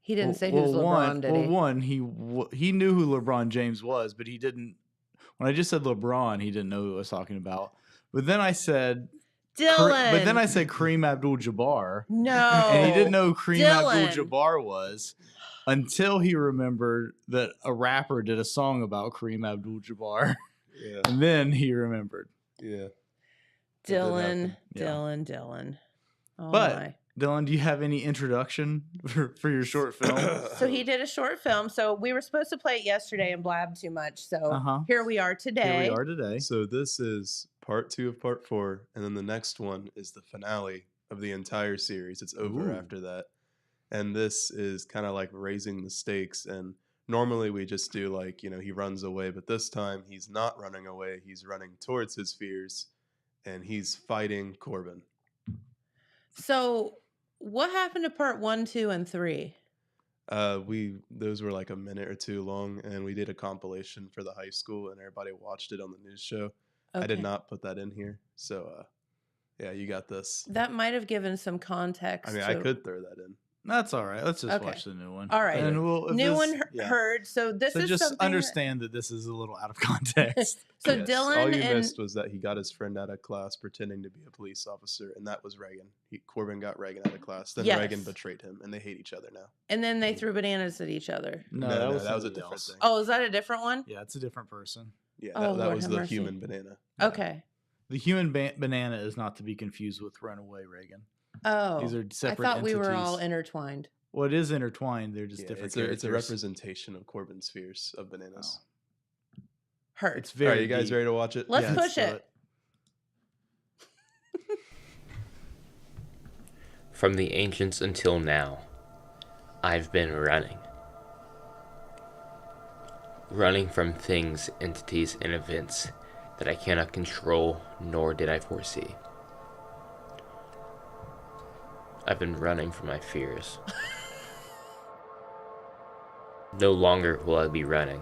He didn't say who's LeBron, did he? Well, one, he knew who LeBron James was, but he didn't. When I just said LeBron, he didn't know who I was talking about. But then I said Dylan. But then I said Kareem Abdul-Jabbar. No. And he didn't know who Kareem Dylan. Abdul-Jabbar was until he remembered that a rapper did a song about Kareem Abdul-Jabbar. Yeah. And then he remembered. Yeah. Dylan. Yeah. Dylan. Oh But my. Dylan, do you have any introduction for your short film? So he did a short film. So we were supposed to play it yesterday and blab too much. So here we are today. Here we are today. So this is part 2 of part 4, and then the next one is the finale of the entire series. It's over Ooh. after that. And this is kind of like raising the stakes. And normally we just do like, he runs away, but this time he's not running away. He's running towards his fears, and he's fighting Corbin. So what happened to part 1, 2, and 3? Those were like a minute or two long, and we did a compilation for the high school, and everybody watched it on the news show. I did Okay. not put that in here, so yeah, you got this. That might have given some context. I mean, I could throw that in. That's all right. Let's just Okay. watch the new one. All right. And if New this- one yeah. heard. So this So is just something that- understand that this is a little out of context. So Yes. Dylan all you and missed was that he got his friend out of class pretending to be a police officer, and that was Reagan. Corbin got Reagan out of class. Then Yes. Reagan betrayed him, and they hate each other now. and then they threw bananas at each other. No, No, that no, was that was a somebody different else. thing. Oh, is that a different one? Yeah, it's a different person. Yeah, Oh, that Lord was have the mercy. human banana. Okay. The human banana is not to be confused with Runaway Reagan. Oh. These are I separate thought we were all entities. intertwined. Well, it is intertwined. They're just Yeah, different it's characters. a representation of Corbin's fears of bananas. Hurt. It's All very right, you guys deep. ready to watch it? Let's Yeah, push do it. From the ancients until now, I've been running. Running from things, entities, and events that I cannot control, nor did I foresee. I've been running from my fears. No longer will I be running.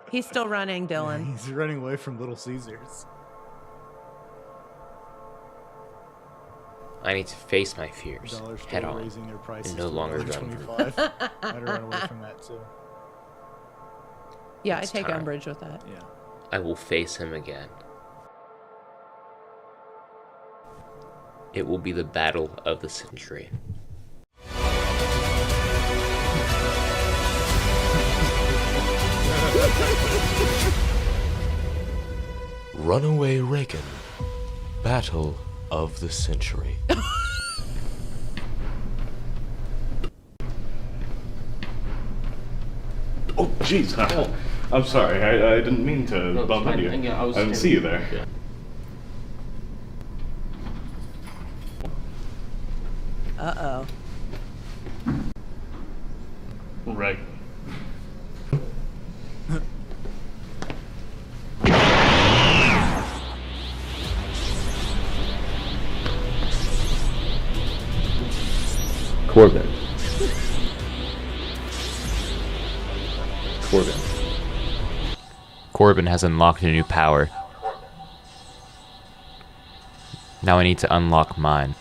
He's still running, Dylan. He's running away from Little Caesars. I need to face my fears Dollar head Store on raising their prices and no to longer run from them. $1.25. I'd run away from that too. Yeah, It's I take time. umbrage with that. Yeah. I will face him again. It will be the battle of the century. Runaway Reagan, Battle of the Century. Oh, jeez. I'm sorry. I didn't mean to bump into you. Yeah, I didn't see you there. Yeah. Uh-oh. Right. Corbin. Corbin has unlocked a new power. Now I need to unlock mine.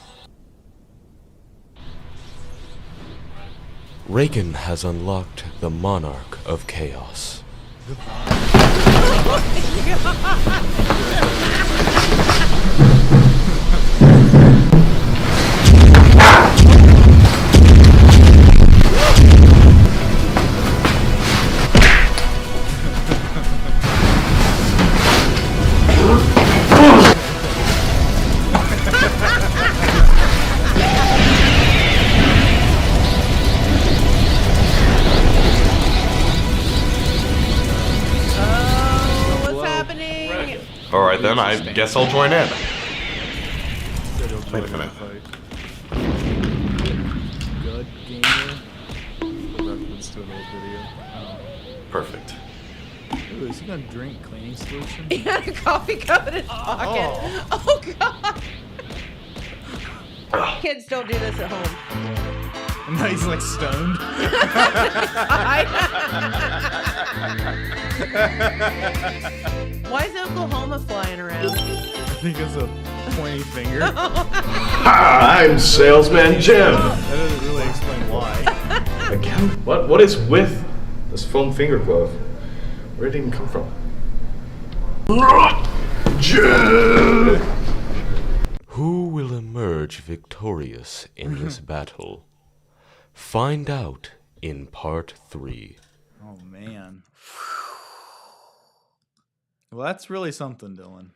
Reagan has unlocked the Monarch of Chaos. What's happening? All right, then I guess I'll join in. Wait a minute. Good gamer. Reference to an old video. Perfect. Ooh, is he gonna drink cleaning solution? He had a coffee cup in his pocket. Oh God. Kids don't do this at home. No, he's like stoned. Why is Oklahoma flying around? I think it's a pointy finger. Hi, I'm Salesman Jim. That doesn't really explain why. Again, what is with this foam finger glove? Where did it even come from? Jim! Who will emerge victorious in this battle? Find out in part 3. Oh man. Well, that's really something, Dylan.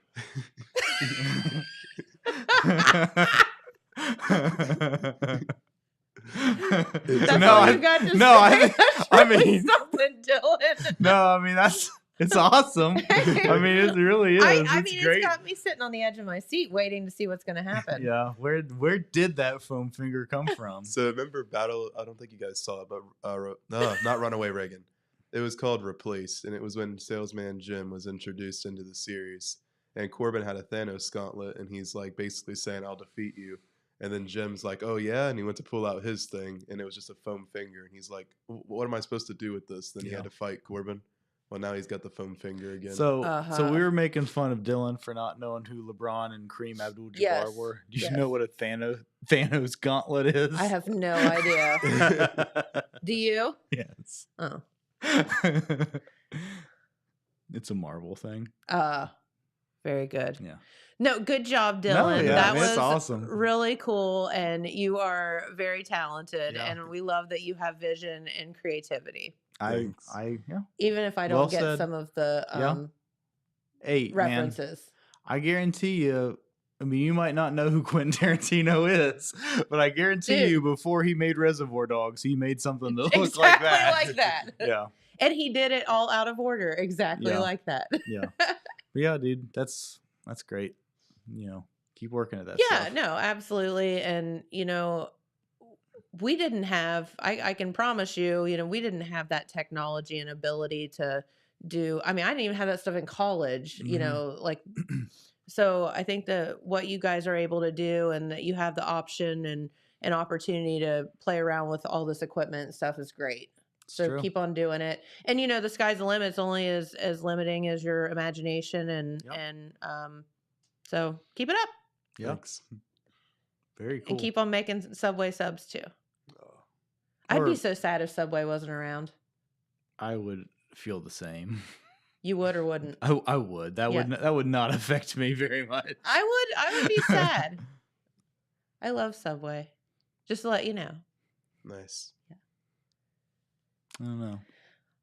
That's all you got to say? I mean, something, Dylan. no, I mean it's awesome. I mean, it really is. I It's mean, great. it's got me sitting on the edge of my seat waiting to see what's going to happen. Yeah, where did that foam finger come from? So remember Battle? I don't think you guys saw it, but no, not Runaway Reagan. It was called Replaced, and it was when Salesman Jim was introduced into the series, and Corbin had a Thanos gauntlet, and he's like basically saying, "I'll defeat you." And then Jim's like, "Oh yeah," and he went to pull out his thing, and it was just a foam finger, and he's like, "What am I supposed to do with this?" Then he had to fight Corbin. Well, now he's got the foam finger again. So we were making fun of Dylan for not knowing who LeBron and Kareem Abdul-Jabbar were. Do you know what a Thanos gauntlet is? I have no idea. Do you? Yes. Oh. It's a Marvel thing. Very good. Yeah. No, good job, Dylan. No, yeah, that I mean, was it's awesome. really cool, and you are very talented, Yeah. and we love that you have vision and creativity. Yeah. Even if I don't Well get said. some of the Hey, references. man, I guarantee you. I mean, you might not know who Quentin Tarantino is, but I guarantee you, before he made Reservoir Dogs, he made something that looked like that. Like that. Yeah. And he did it all out of order, exactly like that. Yeah. But yeah, dude, that's great. You know, keep working at that. Yeah, stuff. no, absolutely. And, you know, we didn't have, I can promise you, you know, we didn't have that technology and ability to do, I mean, I didn't even have that stuff in college, you know, like, so I think that what you guys are able to do and that you have the option and an opportunity to play around with all this equipment and stuff is great. So true. keep on doing it. And, you know, the sky's the limit. It's only as limiting as your imagination and so keep it up. Yeah. Thanks. Very cool. And keep on making Subway subs too. I'd be so sad if Subway wasn't around. I would feel the same. You would or wouldn't? I would. That would not affect me very much. I would be sad. I love Subway. Just to let you know. Nice. Yeah. I don't know.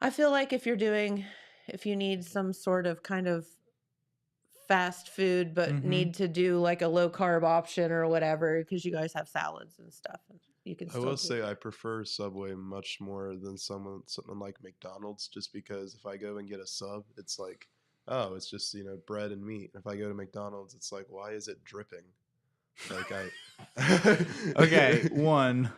I feel like if you need some sort of kind of fast food, but need to do like a low carb option or whatever, because you guys have salads and stuff. You can. I will say I prefer Subway much more than something like McDonald's, just because if I go and get a sub, it's like, oh, it's just bread and meat. If I go to McDonald's, it's like, why is it dripping? Like I. Okay, one.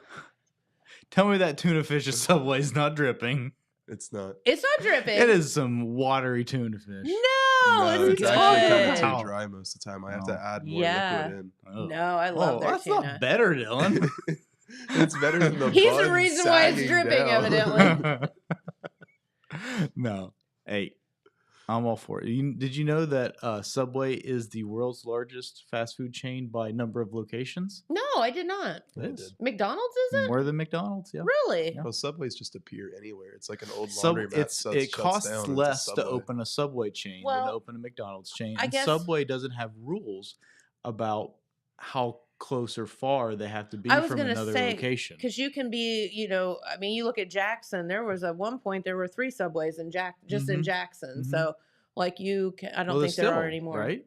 Tell me that tuna fish at Subway is not dripping. It's not. It's not dripping. It is some watery tuna fish. No, It's it's actually kind good. of too dry most of the time. I have to add more Yeah. liquid in. Oh. No, I love their that's tuna. not better, Dylan. It's better than the He's the bun reason why it's sagging dripping, down. evidently. No. Hey, I'm all for it. Did you know that Subway is the world's largest fast food chain by number of locations? No, I did not. They did. McDonald's is it? More than McDonald's, yeah. Really? Well, Subways just appear anywhere. It's like an old Sub- laundromat. it shuts costs down into less to Subway. open a Subway chain than Well, to open a McDonald's chain. I And guess- Subway doesn't have rules about how close or far they have to be I was from going another to say, location. because you can be, I mean, you look at Jackson, there was at one point, there were 3 Subways in in Jackson. Mhm. So, like I don't Well, think there's there are still, anymore. right?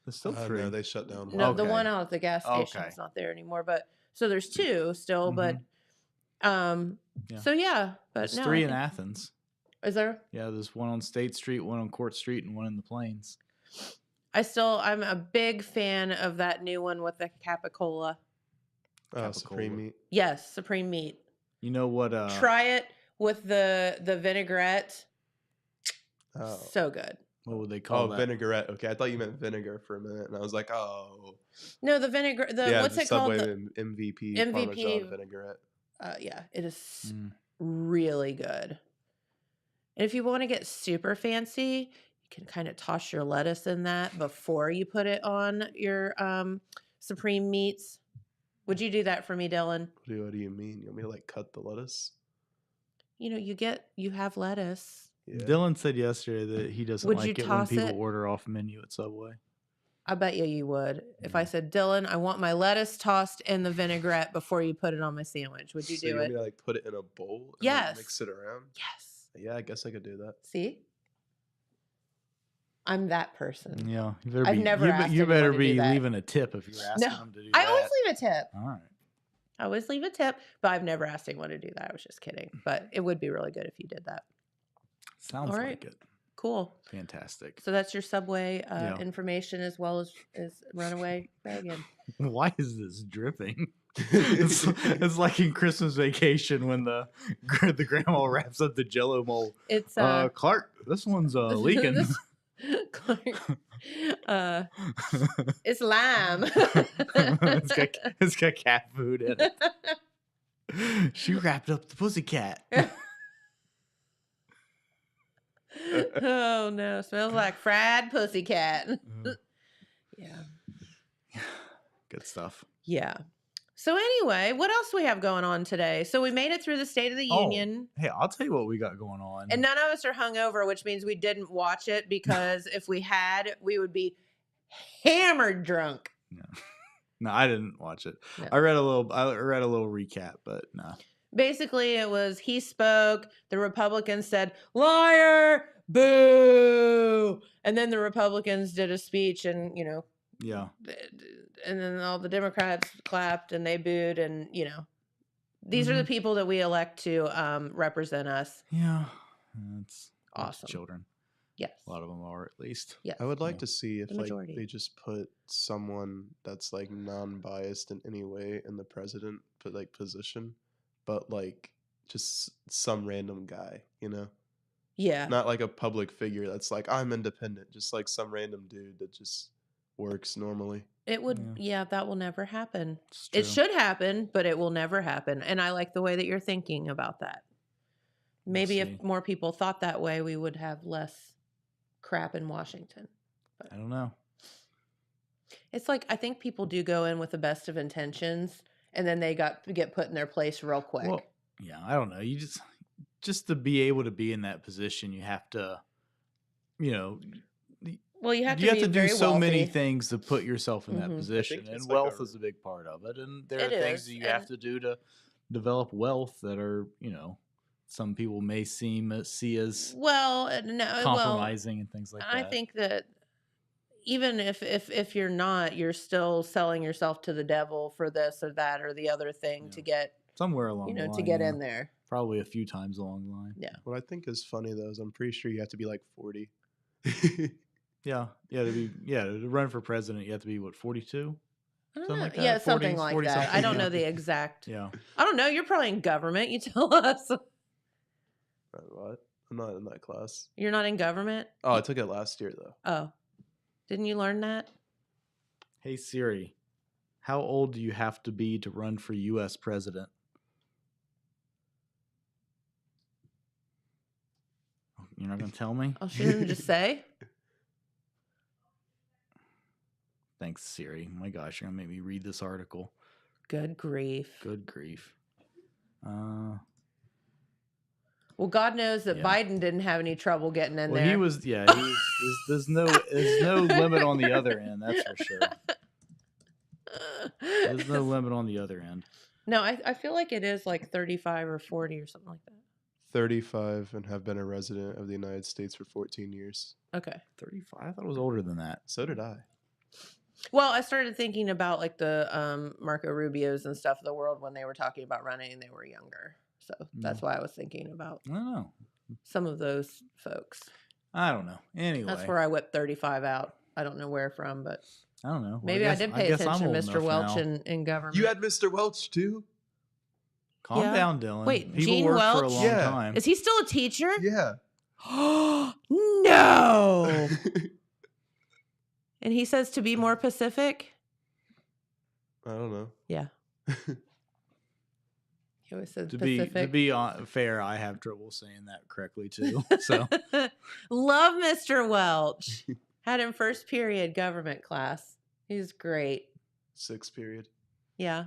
There's still 3. No, they shut down. No, the Okay. one out at the gas station Okay. is not there anymore. But so there's 2 still, but Yeah. so yeah, but There's no, 3 I in think- Athens. Is there? Yeah, there's one on State Street, one on Court Street, and one in the Plains. I'm a big fan of that new one with the capicola. Oh, Supreme Meat. Yes, supreme meat. You know what? Try it with the vinaigrette. Oh. So good. What would they call Oh, that? vinaigrette. Okay, I thought you meant vinegar for a minute, and I was like, oh. No, the vinegar. Yeah, What's the it called? Subway The MVP, MVP. Parmesan vinaigrette. Yeah, it is Mm. really good. And if you want to get super fancy, you can kind of toss your lettuce in that before you put it on your supreme meats. Would you do that for me, Dylan? What do you mean? You want me to like cut the lettuce? You have lettuce. Yeah. Dylan said yesterday that he doesn't Would like you it when toss people it? order off menu at Subway. I bet you would. If I said, Dylan, I want my lettuce tossed in the vinaigrette before you put it on my sandwich. Would you So do want it? me to like put it in a bowl and like, Yes. mix it around? Yes. Yeah, I guess I could do that. See? I'm that person. Yeah, you better I've be, never asked you anyone better to be do that. leaving a tip if you're asking No, them to do I that. always leave a tip. All right. I always leave a tip, but I've never asked anyone to do that. I was just kidding. But it would be really good if you did that. Sounds All right. like it. Cool. Fantastic. So that's your Subway Yeah. information as well as Runaway Dragon. Why is this dripping? it's like in Christmas Vacation when the grandma wraps up the Jello mold. It's Clark, this one's leaking. It's lime. it's got cat food in it. She wrapped up the pussycat. Oh no, smells like fried pussycat. Yeah. Good stuff. Yeah. So anyway, what else we have going on today? So we made it through the State of the Union. Hey, I'll tell you what we got going on. And none of us are hungover, which means we didn't watch it because if we had, we would be hammered drunk. No, I didn't watch it. No. I read a little recap, but no. Basically, it was he spoke, the Republicans said, liar, boo. And then the Republicans did a speech and, Yeah. and then all the Democrats clapped and they booed. And, these are the people that we elect to represent us. Yeah. It's Awesome. Children. Yes. A lot of them are, at least. Yes. I would like to see if The like majority. they just put someone that's like non-biased in any way in the president position, but like just some random guy, Yeah. not like a public figure that's like I'm independent, just like some random dude that just works normally. It would, that will never happen. It's It true. should happen, but it will never happen. And I like the way that you're thinking about that. Maybe see. if more people thought that way, we would have less crap in Washington. I don't know. It's like I think people do go in with the best of intentions, and then they get put in their place real quick. Well, yeah, I don't know. You just to be able to be in that position, you have to, Well, you have to you be have to do very so many wealthy. things to put yourself in that Mhm. position, think it's and like wealth a- is a big part of it. And there It are things is, that you have and- to do to develop wealth that are, some people may see as Well, no, compromising and things like I that. think that even if you're not, you're still selling yourself to the devil for this or that or the other thing to get, somewhere along the line, to get yeah. in there. Probably a few times along the line. Yeah. What I think is funny though is I'm pretty sure you have to be like 40. Yeah, to run for president, you have to be what, 42? Something like that? Yeah, 40, something like 40 that. something, I don't yeah. know the exact. Yeah. I don't know. You're probably in government. You tell us. What? I'm not in that class. You're not in government? Oh, I took it last year though. Oh. Didn't you learn that? Hey Siri, how old do you have to be to run for U.S. president? You're not going to tell me? Oh, she didn't just say? Thanks, Siri. My gosh, you're going to make me read this article. Good grief. Good grief. Well, God knows that Yeah. Biden didn't have any trouble getting in Well, there. he was, there's no limit on the other end, that's for sure. There's no limit on the other end. No, I feel like it is like 35 or 40 or something like that. 35 and have been a resident of the United States for 14 years. Okay. 35? I thought it was older than that. So did I. Well, I started thinking about like the Marco Rubios and stuff of the world when they were talking about running and they were younger. So that's why I was thinking about I don't know. some of those folks. I don't know. Anyway. That's where I whipped 35 out. I don't know where from, but I don't know. Well, maybe I guess- did pay guess I'm attention, old Mr. enough Welch, now. in government. You had Mr. Welch too? Calm Yeah. down, Dylan. Wait, People Gene work Welch? for a long Yeah. time. Is he still a teacher? Yeah. No. And he says to be more Pacific? I don't know. Yeah. He always says To Pacific. be fair, I have trouble saying that correctly too. So Love Mr. Welch. Had him first period government class. He's great. 6th period. Yeah.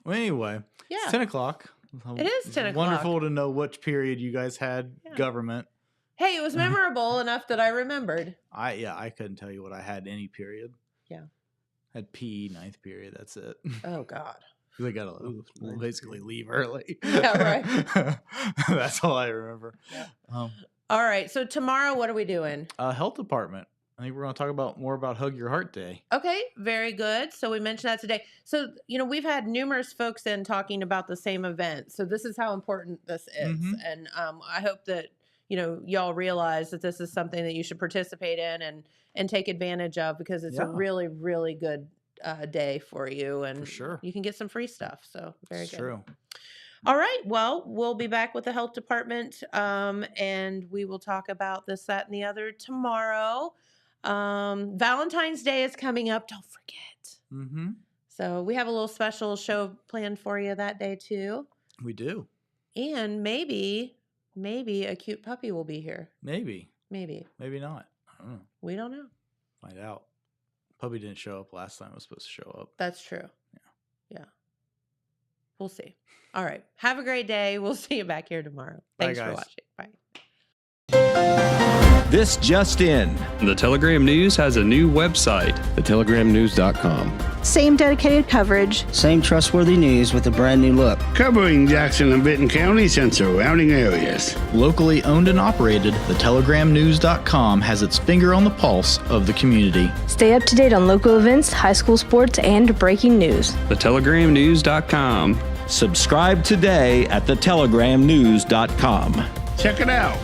well, anyway, Yeah. it's 10 o'clock. It is 10 o'clock. Wonderful to know which period you guys had government. Hey, it was memorable enough that I remembered. I couldn't tell you what I had any period. Yeah. Had PE 9th period. That's it. Oh God. Because I got to basically leave early. Yeah, right. That's all I remember. All right. So tomorrow, what are we doing? Health department. I think we're going to talk more about Hug Your Heart Day. Okay, very good. So we mentioned that today. So, we've had numerous folks in talking about the same event. So this is how important this is. Mhm. And I hope that, y'all realize that this is something that you should participate in and take advantage of because it's a Yeah. really, really good day for you. And For sure. you can get some free stuff. So very It's good. true. All right. Well, we'll be back with the health department and we will talk about this, that, and the other tomorrow. Valentine's Day is coming up. Don't forget. Mm-hmm. So we have a little special show planned for you that day too. We do. And maybe a cute puppy will be here. Maybe. Maybe. Maybe not. I don't know. We don't know. Find out. Puppy didn't show up last time it was supposed to show up. That's true. Yeah. We'll see. All right. Have a great day. We'll see you back here tomorrow. Bye, Thanks for guys. watching. Bye. This just in. The Telegram News has a new website. TheTelegramNews.com. Same dedicated coverage. Same trustworthy news with a brand new look. Covering Jackson and Benton counties and surrounding areas. Locally owned and operated, TheTelegramNews.com has its finger on the pulse of the community. Stay up to date on local events, high school sports, and breaking news. TheTelegramNews.com. Subscribe today at TheTelegramNews.com. Check it out.